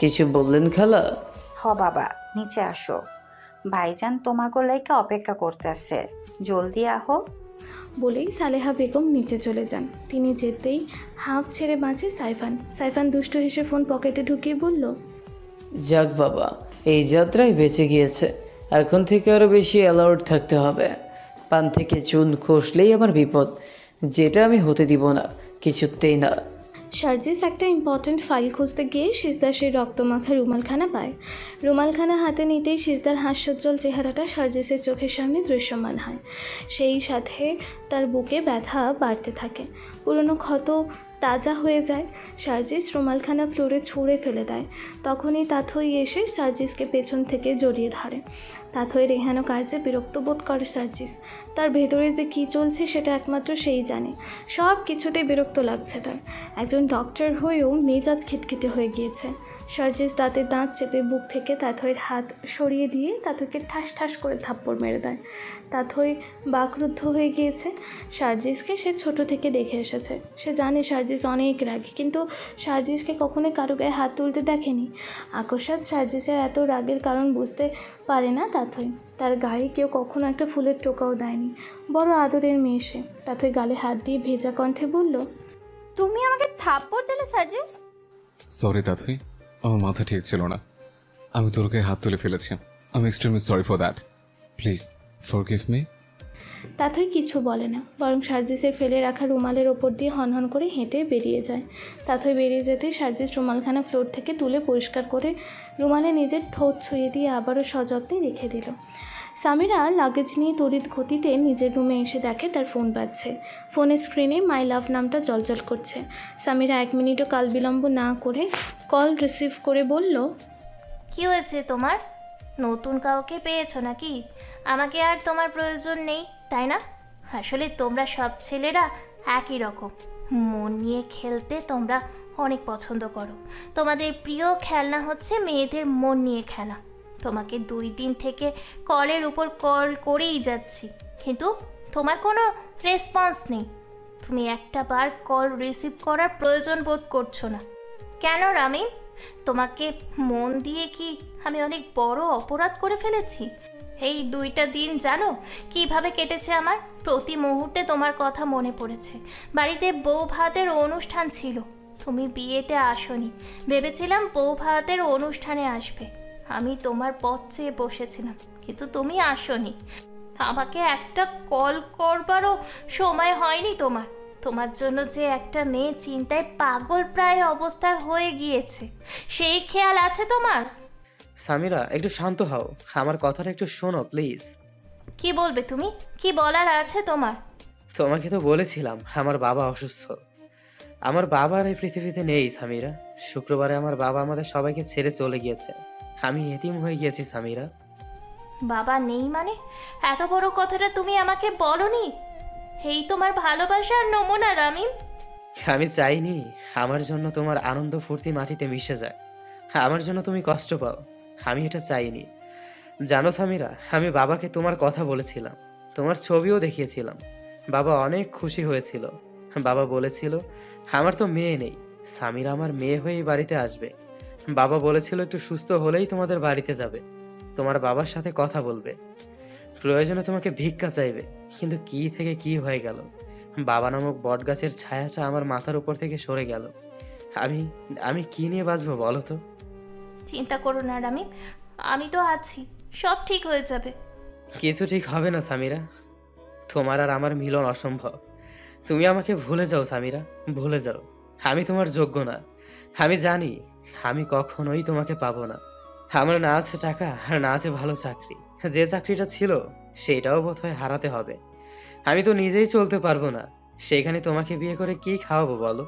D: কিছু বললেন খালা?
G: হ বাবা, নিচে আসো, ভাইজান তোমাকে লাইকা অপেক্ষা করতেছে, জলদি আহো।
A: বলেই সালেহা বেগম নিচে চলে যান। তিনি যেতেই হাঁফ ছেড়ে বাঁচে সাইফান। সাইফান দুষ্ট হেসে ফোন পকেটে ঢুকিয়ে বলল,
D: যাক বাবা, এই যাত্রায় বেঁচে গিয়েছে। এখন থেকে আরও বেশি অ্যালার্ট থাকতে হবে। পান থেকে চুন খসলেই আমার বিপদ, যেটা আমি হতে দিব না, কিছুতেই না।
A: সার্জিস একটা ইম্পর্ট্যান্ট ফাইল খুঁজতে গিয়ে সিজদার সেই রক্তমাখা রুমালখানা পায়। রুমালখানা হাতে নিতেই সিজদার হাস্যোজ্জ্বল চেহারাটা সার্জিসের চোখের সামনে দৃশ্যমান হয়। সেই সাথে তার বুকে ব্যথা বাড়তে থাকে। পুরনো ক্ষত তাজা হয়ে যায়। সার্জিস রুমালখানা ফ্লোরে ছুঁড়ে ফেলে দেয়। তখনই তাথই এসে সার্জিসকে পেছন থেকে জড়িয়ে ধরে। তাথই রেহানো কার্যে বিরক্ত বোধ করে সার্জিস। তার ভেতরে যে কী চলছে সেটা একমাত্র সেই জানে। সব কিছুতেই বিরক্ত লাগছে তার। একজন ডক্টর হয়েও মেজাজ খিটখিটে হয়ে গিয়েছে। সার্জিস দাঁতে দাঁত চেপে বুক থেকে তাথইয়ের হাত সরিয়ে দিয়ে তাথইকে ঠাস ঠাস করে থাপ্পড় মেরে দেয়। তাথই বাকরুদ্ধ হয়ে গিয়েছে। সার্জিসকে সে ছোট থেকে দেখে এসেছে। সে জানে সার্জিস অনেক রাগী, কিন্তু সার্জিসকে কখনোই কারো গায়ে হাত তুলতে দেখেনি। আকস্মাৎ সার্জিসের এত রাগের কারণ বুঝতে পারে না তাথই। তার গায়ে কেউ কখনো একটা ফুলের টোকাও দেয়নি। বড় আদরের মেয়ে সে। তাথই গালে হাত দিয়ে ভেজা কণ্ঠে বলল,
F: তুমি আমাকে থাপ্পড় দিলে সার্জিস?
C: সরি তাথই, আমার মাথা ঠিক ছিল না। আমি তোর গায়ে হাত তুলে ফেলেছি। আমি extremely sorry for that. Please forgive me.
A: Tathoi কিছু বলে না, বরং সার্জিসের ফেলে রাখা রুমালের ওপর দিয়ে হনহন করে হেঁটে বেরিয়ে যায়। তাথই বেরিয়ে যেতেই সার্জিস রুমালখানা ফ্লোর থেকে তুলে পরিষ্কার করে রুমালে নিজের ঠোঁট ছুঁয়ে দিয়ে আবারও সযত্নে রেখে দিল। সামিরা লাগেজ নিয়ে তড়িৎ গতিতে নিজের রুমে এসে দেখে তার ফোন বাজছে। ফোনের স্ক্রিনে মাই লাভ নামটা জলজল করছে। সামিরা 1 মিনিটও কাল বিলম্ব না করে কল রিসিভ করে বলল,
K: কি হয়েছে তোমার? নতুন কাউকে পেয়েছো নাকি? আমাকে আর তোমার প্রয়োজন নেই, তাই না? আসলে তোমরা সব ছেলেরা একই রকম। মন নিয়ে খেলতে তোমরা অনেক পছন্দ করো। তোমাদের প্রিয় খেলনা হচ্ছে মেয়েদের মন নিয়ে খেলা। তোমাকে 2 দিন থেকে কলের উপর কল করেই যাচ্ছি, কিন্তু তোমার কোনো রেসপন্স নেই। তুমি একটা বার কল রিসিভ করার প্রয়োজন বোধ করছো না কেন রামিন? তোমাকে মন দিয়ে কি আমি অনেক বড় অপরাধ করে ফেলেছি? এই 2টা দিন জানো কিভাবে কেটেছে আমার? প্রতি মুহূর্তে তোমার কথা মনে পড়েছে। বাড়িতে বউ ভাতের অনুষ্ঠান ছিল, তুমি বিয়েতে আসোনি। ভেবেছিলাম বউ ভাতের অনুষ্ঠানে আসবে। আমি তোমার পথ চেয়ে বসেছিলাম, কিন্তু তুমি আসোনি। আমাকে একটা কল করবারও সময় হয়নি তোমার। তোমার জন্য যে একটা মেয়ে চিন্তায় পাগল প্রায় অবস্থায় হয়ে গিয়েছে, সেই খেয়াল আছে তোমার?
N: সামিরা, একটু শান্ত হও, আমার কথাটা একটু শোনো প্লিজ।
K: কি বলবে তুমি? কি বলার আছে তোমার?
N: তোমাকে তো বলেছিলাম আমার বাবা অসুস্থ। আমার বাবা আর এই পৃথিবীতে নেই সামিরা। শুক্রবারে আমার বাবা আমাদের সবাইকে ছেড়ে চলে গিয়েছে। আমি এতিম হয়ে গিয়েছি সামিরা।
K: বাবা নেই মানে? এত বড় কথাটা তুমি আমাকে বলনি। এই তোমার ভালোবাসার নমুনা রামিম।
N: আমি চাইনি আমার জন্য তোমার আনন্দ ফুর্তি মাটিতে মিশে যায়, আমার জন্য তুমি কষ্ট পাও। আমি এটা চাইনি। জানো সামিরা, আমি বাবাকে তোমার কথা বলেছিলাম, তোমার ছবিও দেখিয়েছিলাম। বাবা অনেক খুশি হয়েছিল। বাবা বলেছিল আমার তো মেয়ে নেই, সামিরা আমার মেয়ে হয়ে এই বাড়িতে আসবে। বাবা বলেছিল একটু সুস্থ হলেই তোমাদের বাড়িতে যাবে, তোমার বাবার সাথে কথা বলবে, প্রয়োজনে তোমাকে ভিক্ষা চাইবে। কিন্তু কি থেকে কি হয়ে গেল, বাবা নামক বটগাছের ছায়াটা আমার মাথার উপর থেকে সরে গেল। আমি আমি কি নিয়ে বাঁচবো বলো তো?
K: চিন্তা করো না রামিম, আমি তো আছি, সব ঠিক হয়ে যাবে।
N: কিছু ঠিক হবে না সামিরা, তোমার আর আমার মিলন অসম্ভব। তুমি আমাকে ভুলে যাও সামিরা, ভুলে যাও। আমি তোমার যোগ্য না। আমি জানি আমি কখনোই তোমাকে পাবো না। আমার না আছে টাকা আর না আছে ভালো চাকরি। যে চাকরিটা ছিল সেটাও বোধহয় হারাতে হবে। আমি তো নিজেই চলতে পারবো না, সেখানে তোমাকে বিয়ে করে কি খাওয়াবো বলো?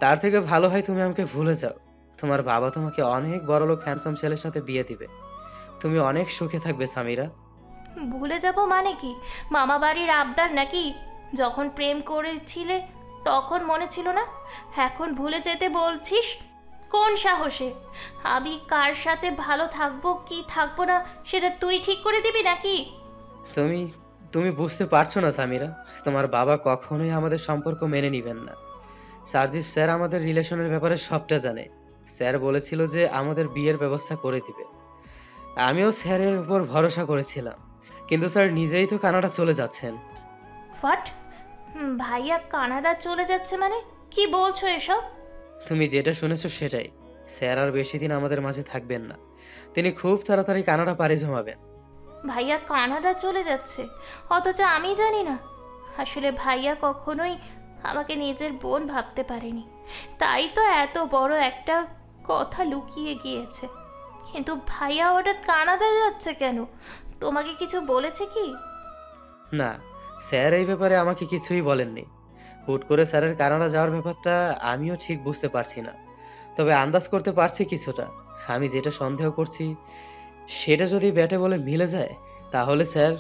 N: তার থেকে ভালো হয় তুমি আমাকে ভুলে যাও। তোমার বাবা তোমাকে অনেক বড়লোক হ্যান্ডসাম ছেলের সাথে বিয়ে দিবে, তুমি অনেক সুখে থাকবে সামিরা।
K: ভুলে যাব মানে কি? মামা বাড়ির আবদার নাকি? যখন প্রেম করেছিলে তখন মনে ছিল না, এখন ভুলে যেতে বলছিস? কোন সাহসে? আমি কার সাথে ভালো থাকবো কি থাকবো না সেটা তুই ঠিক করে দিবি নাকি?
N: তুমি তুমি বুঝতে পারছো না সামিরা, তোমার বাবা কখনোই আমাদের সম্পর্ক মেনে নিবেন না। সার্জিস স্যার আমাদের রিলেশনের ব্যাপারে সবটা জানে। স্যার বলেছিল যে আমাদের বিয়ের ব্যবস্থা করে দিবে। আমিও স্যারের উপর ভরসা করেছিলাম, কিন্তু স্যার নিজেই তো কানাডা চলে যাচ্ছেন।
K: হোয়াট? ভাইয়া কানাডা চলে যাচ্ছে মানে? কি বলছো এসব?
N: তুমি যেটা শুনেছো সেটাই। স্যার আর বেশি দিন আমাদের মাঝে থাকবেন না, তিনি খুব তাড়াতাড়ি কানাডা পাড়ি জমাবেন।
K: ভাইয়া কানাডা চলে যাচ্ছে অথচ আমি জানি না? আসলে ভাইয়া কখনোই আমাকে নিজের বোন ভাবতে পারেনি, তাই তো এত বড় একটা কথা লুকিয়ে গিয়েছে। কিন্তু ভাইয়া হঠাৎ কানাডা যাচ্ছে কেন? তোমাকে কিছু বলেছে কি?
N: না, স্যার এই ব্যাপারে আমাকে কিছুই বলেননি। হুট করে স্যারের কানাডা যাওয়ার ব্যাপারটা আমিও ঠিক বুঝতে পারছি না, তবে আন্দাজ করতে পারছি কিছুটা। আমি যেটা সন্দেহ করছি সেটা যদি ব্যাটে বলে মিলে যায় তাহলে স্যার।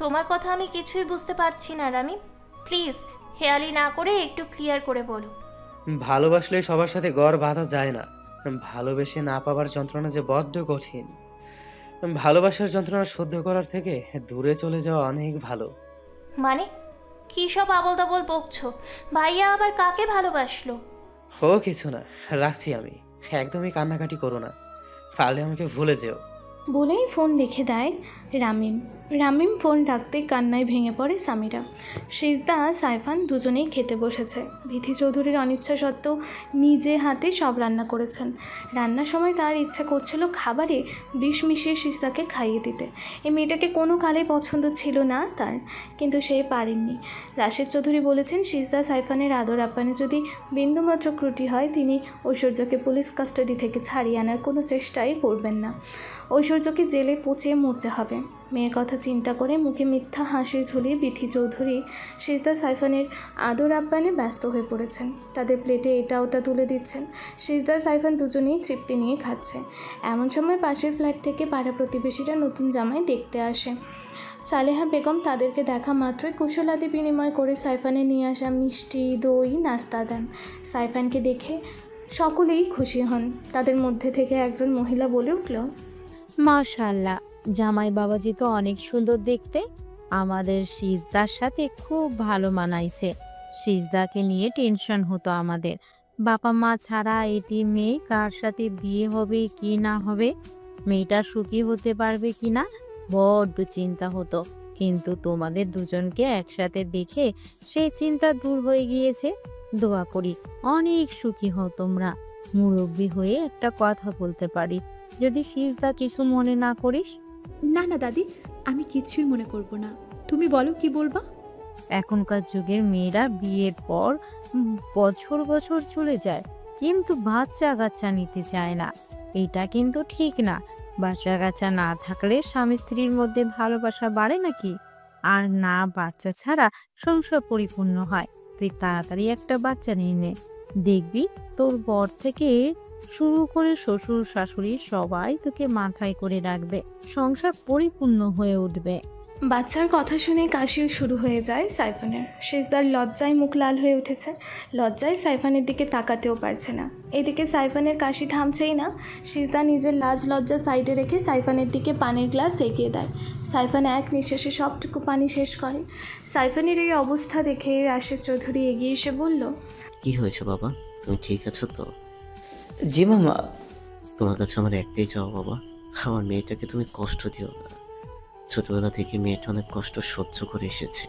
K: তোমার কথা আমি কিছুই বুঝতে পারছি না রামি, প্লিজ হেয়ালি না করে একটু ক্লিয়ার করে বলো।
N: ভালোবাসলে সবার সাথে গড় বাঁধা যায় না। ভালোবেসে না পাবার যন্ত্রণা যে বড্ড কঠিন। ভালোবাসার যন্ত্রণা সহ্য করার থেকে দূরে চলে যাওয়া অনেক ভালো।
K: মানে কি সব আবল তাবল বকছো? ভাইয়া আবার কাকে ভালোবাসলো?
N: ও কিছু না, রাখছি আমি। একদমই কান্নাকাটি করো না, পারলে আমাকে ভুলে যেও।
A: বলেই ফোন রেখে দেয় রামিম। রামিম ফোন রাখতে কান্নায় ভেঙে পড়ে সামিরা। সিজদা সাইফান দুজনেই খেতে বসেছে। বিথি চৌধুরীর অনিচ্ছা সত্ত্বেও নিজে হাতে সব রান্না করেছেন। রান্নার সময় তার ইচ্ছা করছিল খাবারে বিষ মিশিয়ে সিজদাকে খাইয়ে দিতে। এই মেয়েটাকে কোনো কালে পছন্দ ছিল না তার, কিন্তু সে পারেননি। রাশেদ চৌধুরী বলেছেন সিজদা সাইফানের আদর আপ্যায়নে যদি বিন্দুমাত্র ত্রুটি হয় তিনি ঐশ্বর্যকে পুলিশ কাস্টাডি থেকে ছাড়িয়ে আনার কোনো চেষ্টাই করবেন না। ঐশ্বর্যকে জেলে পচিয়ে মরতে হবে। মেয়ের কথা চিন্তা করে মুখে মিথ্যা হাসি ঝুলিয়ে বিথি চৌধুরী সিজদা সাইফানের আদর আপ্যায়নে ব্যস্ত হয়ে পড়েছেন। তাদের প্লেটে এটা ওটা তুলে দিচ্ছেন। সিজদা সাইফান দুজনেই তৃপ্তি নিয়ে খাচ্ছে। এমন সময় পাশের ফ্ল্যাট থেকে পাড়া প্রতিবেশীরা নতুন জামাই দেখতে আসে। সালেহা বেগম তাদেরকে দেখা মাত্রই কুশলাদি বিনিময় করে সাইফানে নিয়ে আসা মিষ্টি দই নাস্তা দেন। সাইফানকে দেখে সকলেই খুশি হন। তাদের মধ্যে থেকে একজন মহিলা বলে উঠল,
O: মাশাআল্লাহ, জামাই বাবাজি তো অনেক সুন্দর দেখতে। আমাদের সিজদার সাথে খুব ভালো মানাইছে। সিজদাকে নিয়ে টেনশন হতো আমাদের। বাবা মা ছাড়া এটি মেয়ে কার সাথে বিয়ে হবে কি না হবে, মেয়েটা সুখী হতে পারবে কি না, বড্ড চিন্তা হতো। কিন্তু তোমাদের দুজনকে একসাথে দেখে সেই চিন্তা দূর হয়ে গিয়েছে। দোয়া করি অনেক সুখী হও তোমরা। মুরব্বি হয়ে একটা কথা বলতে পারি, যদি সিজদা কিছু মনে না করিস।
H: না না দাদি, আমি কিছুই মনে করব না। তুমি বলো কি বলবা।
O: এখনকার যুগের মেয়েরা বিয়ের পর বছর বছর চলে যায়, কিন্তু বাচ্চা কাচ্চা নিতে চায় না। এটা কিন্তু ঠিক না। বাচ্চা কাচ্চা না থাকলে স্বামী স্ত্রীর মধ্যে ভালোবাসা বাড়ে নাকি? আর না, বাচ্চা ছাড়া সংসার পরিপূর্ণ হয়। তুই তাড়াতাড়ি একটা বাচ্চা নিয়ে নে, দেখবি তোর বর থেকে শুরু করে শ্বশুর শাশুড়ি সবাই তোকে মাথায় করে রাখবে, সংসার পরিপূর্ণ হয়ে উঠবে।
A: বাচ্চার কথা শুনে কাশিও শুরু হয়ে যায় সাইফানের। সিজদার লজ্জায় মুখ লাল হয়ে উঠেছে, লজ্জায় সাইফানের দিকে তাকাতেও পারছে না। এদিকে সাইফানের কাশি থামছেই না। সিজদা নিজের লাজ লজ্জা সাইডে রেখে সাইফানের দিকে পানির গ্লাস এগিয়ে দেয়। সাইফান এক নিঃশ্বাসে সবটুকু পানি শেষ করে। সাইফানের এই অবস্থা দেখে রাশেদ চৌধুরী এগিয়ে এসে বলল,
I: কি হয়েছে বাবা, তুমি ঠিক আছো তো?
D: জি মামা।
I: তোমার কাছে আমার একটাই চাও বাবা, আমার মেয়েটাকে তুমি কষ্ট দিও না। ছোটবেলা থেকে মেয়েটা অনেক কষ্ট সহ্য করে এসেছে।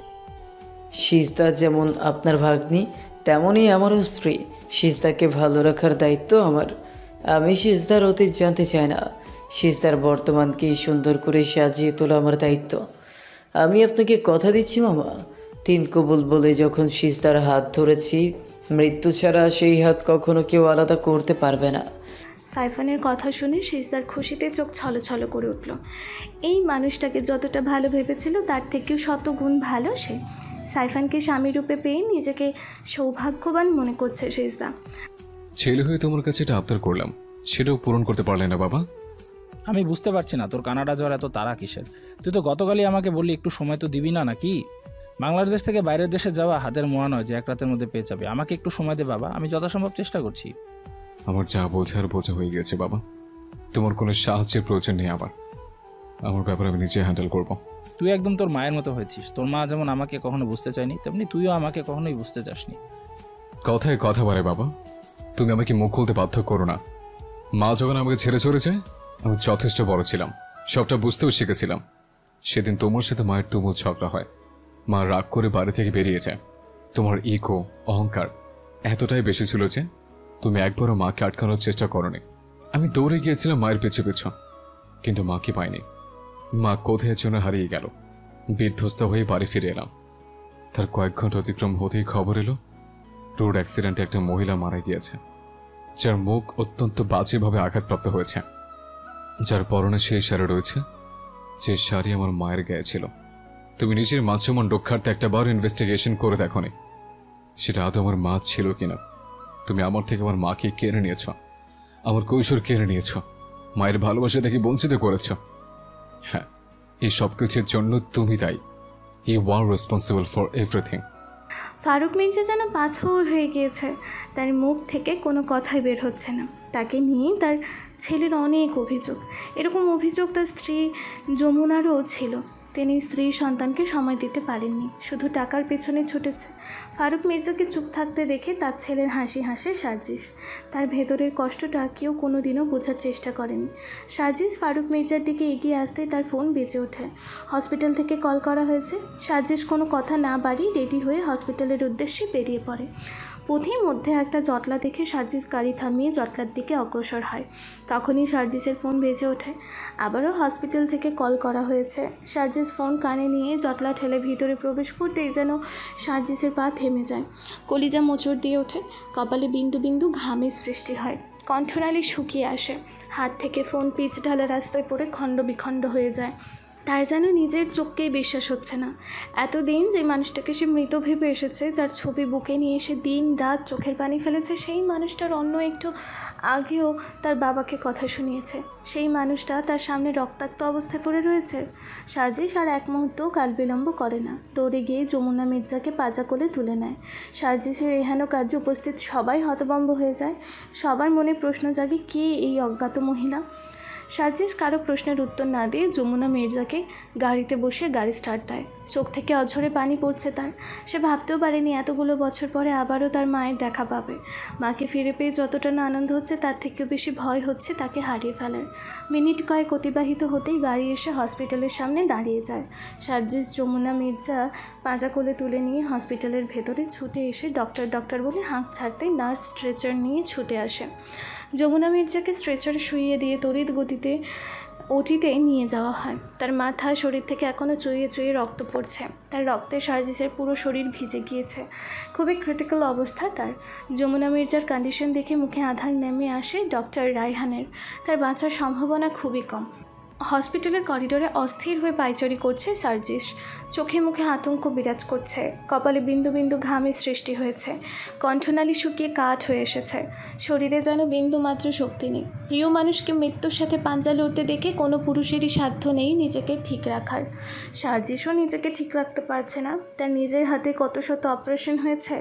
D: সিজদা যেমন আপনার ভাগ্নি, তেমনই আমারও স্ত্রী। সিজদাকে ভালো রাখার দায়িত্ব আমার। আমি সিজদার অতীত জানতে চাই না, সিজদার বর্তমানকে সুন্দর করে সাজিয়ে তোলা আমার দায়িত্ব। আমি আপনাকে কথা দিচ্ছি মামা, 3 কবুল বলে যখন সিজদার হাত ধরেছি, মৃত্যু ছাড়া সেই হাত কখনো কেউ আলাদা করতে পারবে না।
A: সাইফানের কথা শুনে সিজদার খুশিতে চোখ ছলছল করে উঠল। এই মানুষটাকে যতটা ভালো ভেবেছিল তার থেকেও শতগুণ ভালো সে। সাইফানকে স্বামী রূপে পেয়ে নিজেকে সৌভাগ্যবান মনে করছে সিজদা।
C: ছেলে হয়ে তোমার কাছে এটা আবদার করলাম, সেটাও পূরণ করতে পারলে না বাবা।
B: আমি বুঝতে পারছি না তোর কানাডা জ্বর এত তাড়া কিসের। তুই তো গতকালই আমাকে বললি একটু সময় তো দিবি না নাকি? বাংলাদেশ থেকে বাইরের দেশে যাওয়া হাতের মোয়া নয় যে এক রাতের মধ্যে পেয়ে যাবে। আমাকে একটু সময় দে বাবা, আমি যথাসম্ভব চেষ্টা করছি।
C: আমার যা বোঝার বোঝা হয়ে গেছে বাবা, তোমার কোনো সাহায্যের প্রয়োজন নেই। আমার ব্যাপারে আমি নিজে হ্যান্ডেল করব।
B: তুই একদম তোর মায়ের মতো হয়েছিস। তোর মা যেমন আমাকে কখনো বুঝতে চায়নি, তেমনি তুইও আমাকে কখনোই বুঝতে চাসনি।
C: কথায় কথা বলে বাবা, তুমি আমাকে মুখ খুলতে বাধ্য করো না। মা যখন আমাকে ছেড়ে চলেছে, আমি যথেষ্ট বড় ছিলাম, সবটা বুঝতেও শিখেছিলাম। সেদিন তোমার সাথে মায়ের তুমুল ঝগড়া হয়, মা রাগ করে বাড়ি থেকে বেরিয়ে যায়। তোমার ইগো, অহংকার এতটাই বেশি ছিল যে তুমি একবারও মাকে আটকানোর চেষ্টা করোনি। আমি দৌড়ে গিয়েছিলাম মায়ের পিছু পিছু, কিন্তু মাকে পাইনি। মা কোথায় জন্য হারিয়ে গেল। বিধ্বস্ত হয়ে বাড়ি ফিরে এলাম। তার কয়েক ঘন্টা অতিক্রম হতেই খবর এলো রোড অ্যাক্সিডেন্টে একটা মহিলা মারা গিয়েছে, যার মুখ অত্যন্ত বাজেভাবে আঘাতপ্রাপ্ত হয়েছে, যার পরনে সেই শাড়ি রয়েছে যে শাড়ি আমার মায়ের গায়ে ছিল। তুমি নিজের মাতৃমন রক্ষার্থে একটা বার ইনভেস্টিগেশন করে দেখোনি সেটা আদৌ আমার মা ছিল কিনা। তুমি আমার থেকে আমার মাকে কেড়ে নিয়েছ, আমার কৈশোর কেড়ে নিয়েছ, মায়ের ভালোবাসা থেকে বঞ্চিত করেছ। হ্যাঁ, এই সব কিছুর জন্য তুমি দায়ী। You are responsible for everything.
A: Farooq Mirza যেন পাথর হয়ে গিয়েছে। তার মুখ থেকে কোনো কথাই বের হচ্ছে না। তাকে নিয়ে তার ছেলের অনেক অভিযোগ। এরকম অভিযোগ তার স্ত্রী যমুনারও ছিল। তিনি স্ত্রী সন্তানকে সময় দিতে পারেননি, শুধু টাকার পেছনে ছুটেছে। ফারুক মির্জাকে চুপ থাকতে দেখে তার ছেলের হাসি হাসে সার্জিস। তার ভেতরের কষ্টটা কেউ কোনো দিনও বোঝার চেষ্টা করেনি। সার্জিস ফারুক মির্জার দিকে এগিয়ে আসতে তার ফোন বেজে ওঠে। হসপিটাল থেকে কল করা হয়েছে। সার্জিস কোনো কথা না বাড়িয়ে রেডি হয়ে হসপিটালের উদ্দেশ্যে বেরিয়ে পড়ে। পথের মধ্যে একটা জটলা দেখে সার্জিস গাড়ি থামিয়ে জটলার দিকে অগ্রসর হয়। তখনই সার্জিসের ফোন বেজে ওঠে। আবারও হসপিটাল থেকে কল করা হয়েছে। সার্জিস ফোন কানে নিয়ে জটলা ঠেলে ভিতরে প্রবেশ করতেই যেন সার্জিসের পা থেমে যায়। কলিজা মোচড় দিয়ে ওঠে, কপালে বিন্দু বিন্দু ঘামের সৃষ্টি হয়, কণ্ঠনালী শুকিয়ে আসে, হাত থেকে ফোন পিচ ঢালা রাস্তায় পড়ে খণ্ড বিখণ্ড হয়ে যায়। তার যেন নিজের চোখকেই বিশ্বাস হচ্ছে না। এতদিন যে মানুষটাকে সে মৃত ভেবে এসেছে, যার ছবি বুকে নিয়ে সে দিন রাত চোখের পানি ফেলেছে, সেই মানুষটার অন্য একটু আগেও তার বাবাকে কথা শুনিয়েছে। সেই মানুষটা তার সামনে রক্তাক্ত অবস্থায় পড়ে রয়েছে। সার্জিস আর এক মুহূর্তও কাল বিলম্ব করে না, দৌড়ে গিয়ে যমুনা মির্জাকে পাজা কোলে তুলে নেয়। সার্জিসের এহেন কার্যে উপস্থিত সবাই হতভম্ব হয়ে যায়। সবার মনে প্রশ্ন জাগে, কে এই অজ্ঞাত মহিলা? সার্জিস কারো প্রশ্নের উত্তর না দিয়ে যমুনা মির্জাকে গাড়িতে বসে গাড়ি স্টার্ট দেয়। চোখ থেকে অঝরে পানি পড়ছে তার। সে ভাবতেও পারেনি এতগুলো বছর পরে আবারও তার মায়ের দেখা পাবে। মাকে ফিরে পেয়ে যতটা না আনন্দ হচ্ছে, তার থেকেও বেশি ভয় হচ্ছে তাকে হারিয়ে ফেলার। মিনিট কয়েক অতিবাহিত হতেই গাড়ি এসে হসপিটালের সামনে দাঁড়িয়ে যায়। সার্জিস যমুনা মির্জা পাঁজা কোলে তুলে নিয়ে হসপিটালের ভেতরে ছুটে এসে ডক্টর বলে হাঁক ছাড়তেই নার্স স্ট্রেচার নিয়ে ছুটে আসে। যমুনা মির্জাকে স্ট্রেচারে শুইয়ে দিয়ে তড়িৎ গতিতে ওটিতে নিয়ে যাওয়া হয়। তার মাথা শরীর থেকে এখনও চুইয়ে চুইয়ে রক্ত পড়ছে। তার রক্তে সার্জিসের পুরো শরীর ভিজে গিয়েছে। খুবই ক্রিটিক্যাল অবস্থা তার। যমুনা মির্জার কন্ডিশন দেখে মুখে আধার নেমে আসে ডক্টর রায়হানের। তার বাঁচার সম্ভাবনা খুবই কম। হসপিটালের করিডোরে অস্থির হয়ে পায়চারি করছে সার্জিস। চোখে মুখে আতঙ্ক বিরাজ করছে। কপালে বিন্দু বিন্দু ঘামের সৃষ্টি হয়েছে। কণ্ঠনালী শুকিয়ে কাঠ হয়ে এসেছে। শরীরে যেন বিন্দু মাত্র শক্তি নেই। প্রিয় মানুষকে মৃত্যুর সাথে পাঞ্জা লড়তে দেখে কোনো পুরুষেরই সাধ্য নেই নিজেকে ঠিক রাখার। সার্জিসও নিজেকে ঠিক রাখতে পারছে না। তার নিজের হাতে কত শত অপারেশন হয়েছে,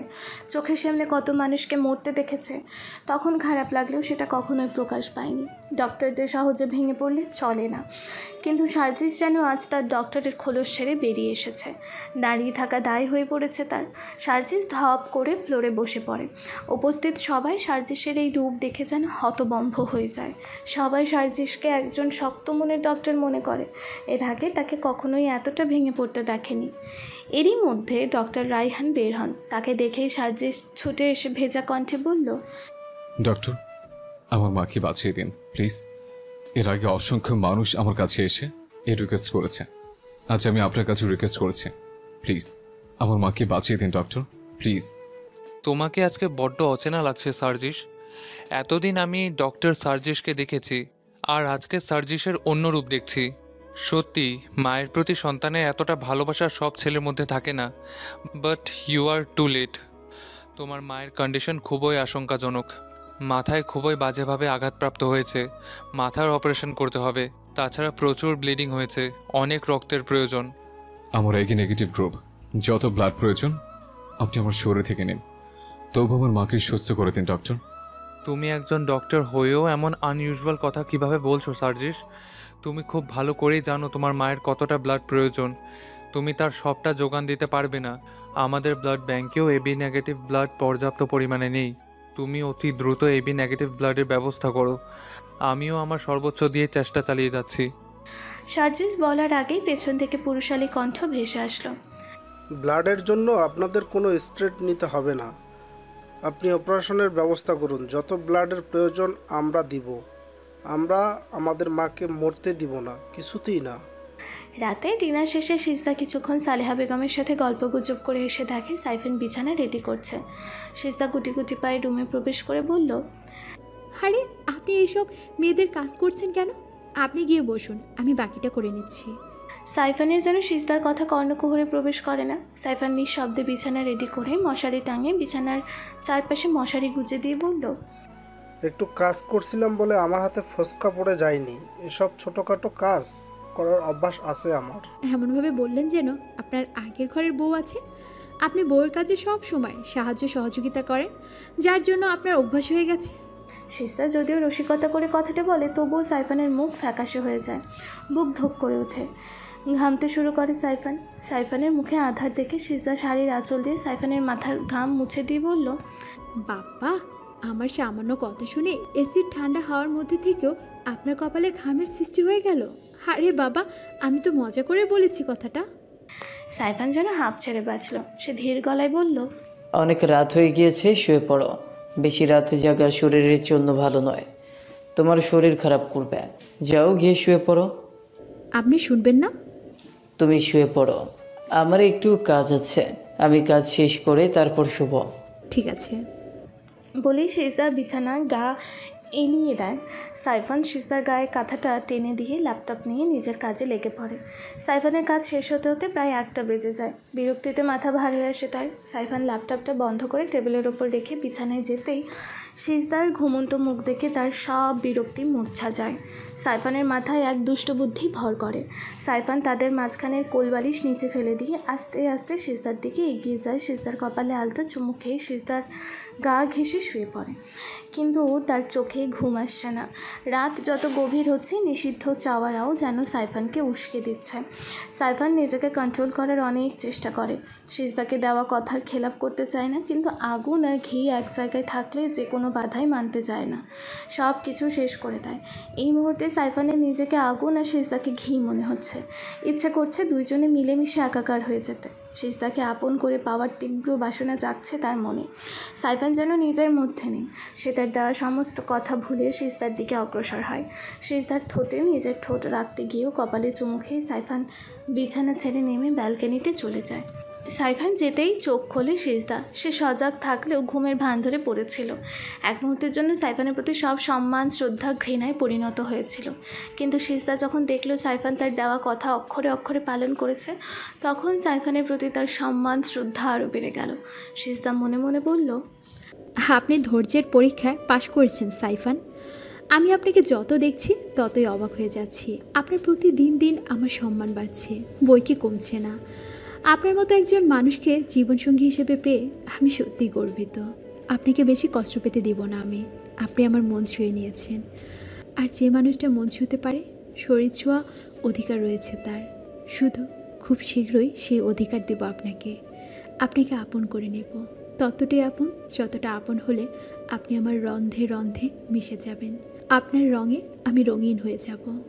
A: চোখের সামনে কত মানুষকে মরতে দেখেছে। তখন খারাপ লাগলেও সেটা কখনোই প্রকাশ পায়নি। ডক্টরদের সহজে ভেঙে পড়লে চলে না, কিন্তু সার্জিস যেন আজ তার ডক্টরের খোলস ছেড়ে বেরিয়ে এসেছে। দাঁড়িয়ে থাকা দায় হয়ে পড়েছে তার। সার্জিস ধপ করে ফ্লোরে বসে পড়ে। উপস্থিত সবাই সার্জিসের এই রূপ দেখে যেন হতবম্ব হয়ে যায়। সবাই সার্জিসকে একজন শক্ত মনের ডক্টর মনে করে। এর আগে তাকে কখনোই এতটা ভেঙে পড়তে দেখেনি। এরই মধ্যে ডক্টর রায়হান বের হন। তাকে দেখেই সার্জিস ছুটে এসে ভেজা কণ্ঠে বলল,
C: ডক্টর, আমার মাকে বাঁচিয়ে দিন প্লিজ। এর আগে অসংখ্য মানুষ আমার কাছে এসে এই রিকোয়েস্ট করেছে। আজ আমি আপনার কাছে রিকোয়েস্ট করেছি, প্লিজ আমার মাকে বাঁচিয়ে দিন ডক্টর, প্লিজ।
P: তোমাকে আজকে বড্ড অচেনা লাগছে সার্জিস। এতদিন আমি ডক্টর সার্জিসকে দেখেছি, আর আজকে সার্জিসের অন্য রূপ দেখছি। সত্যি মায়ের প্রতি সন্তানের এতটা ভালোবাসা সব ছেলের মধ্যে থাকে না, but you are too late. তোমার মায়ের কন্ডিশন খুবই আশঙ্কাজনক। মাথায় খুবই বাজেভাবে আঘাতপ্রাপ্ত হয়েছে। মাথার অপারেশন করতে হবে। তাছাড়া প্রচুর ব্লিডিং হয়েছে, অনেক রক্তের প্রয়োজন।
C: আমার এগি নেগেটিভ গ্রুপ, যত ব্লাড প্রয়োজন আপনি আমার শরীর থেকে নিন। তবু আমার মাকে সুস্থ করে দিন ডক্টর।
P: তুমি একজন ডক্টর হয়েও এমন আনইউজুয়াল কথা কিভাবে বলছো সার্জিস? তুমি খুব ভালো করেই জানো তোমার মায়ের কতটা ব্লাড প্রয়োজন। তুমি তার সবটা যোগান দিতে পারবে না। আমাদের ব্লাড ব্যাংকেও এবি নেগেটিভ ব্লাড পর্যাপ্ত পরিমাণে নেই। তুমি অতি দ্রুত এবি নেগেটিভ ব্লাডের ব্যবস্থা করো। আমিও আমার সর্বোচ্চ দিয়ে চেষ্টা চালিয়ে যাচ্ছি।
A: সার্জিস বলার আগেই পেছন থেকে পুরুষালী কণ্ঠ ভেসে আসলো,
E: ব্লাডের জন্য আপনাদের কোনো স্ট্রেট নিতে হবে না। আপনি অপারেশনের ব্যবস্থা করুন। যত ব্লাডের প্রয়োজন আমরা দিব। আমরা আমাদের মাকে মরতে দিব না, কিছুতেই না।
A: রাতে ডিনার শেষে সিজদা কিছুক্ষণ সালেহা বেগমের সাথে গল্পগুজব করে এসে দেখে সাইফান বিছানা রেডি করছে। সিজদা গুটি গুটি পায়ে রুমে প্রবেশ করে বলল,
H: আরে আপনি এইসব মেয়েদের কাজ করছেন কেন? আপনি গিয়ে বসুন, আমি বাকিটা করে নিচ্ছি।
A: সাইফানের যেন সিজদার কথা কর্ণকুহরে প্রবেশ করে না। সাইফান নিঃশব্দে বিছানা রেডি করে মশারি টাঙিয়ে বিছানার চারপাশে মশারি গুজে দিয়ে বলল,
E: একটু কাজ করছিলাম বলে আমার হাতে ফসকা পড়ে যায়নি। এসব ছোটোখাটো কাজ করার অভ্যাস আছে আমার।
H: এমনভাবে বললেন যেন আপনার আগের ঘরের বউ আছে। আপনি বউয়ের কাজে সব সময় সাহায্য সহযোগিতা করেন, যার জন্য আপনার অভ্যাস হয়ে গেছে।
A: সিজদা যদিও রসিকতা করে কথাটা বলে, তবুও সাইফানের মুখ ফ্যাকাশে হয়ে যায়। বুক ধোক করে ওঠে। ঘামতে শুরু করে সাইফানের মুখে আধার দেখে সিজদা শাড়ির আঁচল দিয়ে সাইফানের মাথার ঘাম মুছে দিয়ে বলল,
H: বাবা, আমার সামান্য কথা শুনে এসির ঠান্ডা হাওয়ার মধ্যে থেকেও আপনার কপালে ঘামের সৃষ্টি হয়ে গেল। আরে বাবা, আমি তো মজা করে বলেছি কথাটা।
A: সাইফান যেন হাঁপ ছেড়ে বাঁচল। সে ধীর গলায় বলল,
D: অনেক রাত হয়ে গিয়েছে, শুয়ে পড়ো। বেশি রাতে জাগা শরীরের জন্য ভালো নয়, তোমার শরীর খারাপ করবে। যাও গিয়ে শুয়ে পড়ো।
H: আপনি শুনবেন না?
D: তুমি শুয়ে পড়ো, আমার একটু কাজ আছে, আমি কাজ শেষ করে তারপর শুভ।
H: ঠিক আছে
A: বলেই সিজদা বিছানার গা এলিয়ে দেয়। সাইফান সিজদার গায়ে কাঁথাটা টেনে দিয়ে ল্যাপটপ নিয়ে নিজের কাজে লেগে পড়ে। সাইফানের কাজ শেষ হতে হতে প্রায় 1টা বেজে যায়। বিরক্তিতে মাথা ভার হয়ে আসে তার। সাইফান ল্যাপটপটা বন্ধ করে টেবিলের ওপর রেখে বিছানায় যেতেই সিজদার ঘুমন্ত মুখ দেখে তার সব বিরক্তি মূর্ছা যায়। সাইফানের মাথায় এক দুষ্ট বুদ্ধি ভর করে। সাইফান তাদের মাঝখানের কোলবালিশ নিচে ফেলে দিয়ে আস্তে আস্তে সিজদার দিকে এগিয়ে যায়। সিজদার কপালে আলতো চুমু খেয়ে সিজদার গা ঘেঁষে শুয়ে পড়ে, কিন্তু তার চোখে ঘুম আসছে না। রাত যত গভীর হচ্ছে নিষিদ্ধ চাওয়ারাও যেন সাইফানকে উস্কে দিচ্ছে। সাইফান নিজেকে কন্ট্রোল করার অনেক চেষ্টা করে। সিজদাকে দেওয়া কথার খেলাপ করতে চায় না, কিন্তু আগুন আর ঘি এক জায়গায় থাকলে যে কোনো বাধাই মানতে চায় না, সব কিছু শেষ করে দেয়। এই মুহূর্তে সাইফানের নিজেকে আগুন আর সিজদাকে ঘি মনে হচ্ছে। ইচ্ছে করছে দুইজনে মিলেমিশে একাকার হয়ে যেতে। সিজদাকে আপন করে পাওয়ার তীব্র বাসনা জাগছে তার মনে। সাইফান যেন নিজের মধ্যে নেই। সে তার দেওয়া সমস্ত কথা ভুলে সিজদার দিকে অগ্রসর হয়। সিজদার ঠোঁটে নিজের ঠোঁট রাখতে গিয়েও কপালে চুমু খেয়ে সাইফান বিছানা ছেড়ে নেমে ব্যালকনিতে চলে যায়। সাইফান যেতেই চোখ খোলে সিজদা। সে সজাগ থাকলেও ঘুমের ভান ধরে পড়েছিল। এক মুহূর্তের জন্য সাইফানের প্রতি সব সম্মান, শ্রদ্ধা, ঘৃণায় পরিণত হয়েছিল। কিন্তু সিজদা যখন দেখল সাইফান তার দেওয়া কথা অক্ষরে অক্ষরে পালন করেছে, তখন সাইফানের প্রতি তার সম্মান, শ্রদ্ধা আরও বেড়ে গেল। সিজদা মনে মনে বলল,
H: আপনি ধৈর্যের পরীক্ষায় পাশ করেছেন সাইফান। আমি আপনাকে যত দেখছি ততই অবাক হয়ে যাচ্ছি। আপনার প্রতি দিন দিন আমার সম্মান বাড়ছে, বই কি কমছে না। আপনার মতো একজন মানুষকে জীবনসঙ্গী হিসেবে পেয়ে আমি সত্যিই গর্বিত। আপনাকে বেশি কষ্ট পেতে দিব না আমি। আপনি আমার মন ছুঁয়ে নিয়েছেন। আর যে মানুষটা মন ছুঁতে পারে, শরীর ছোঁয়া অধিকার রয়েছে তার। শুধু খুব শীঘ্রই সেই অধিকার দেব আপনাকে। আপনাকে আপন করে নেব, ততটাই আপন যতটা আপন হলে আপনি আমার রন্ধে রন্ধে মিশে যাবেন। আপনার রঙে আমি রঙিন হয়ে যাব।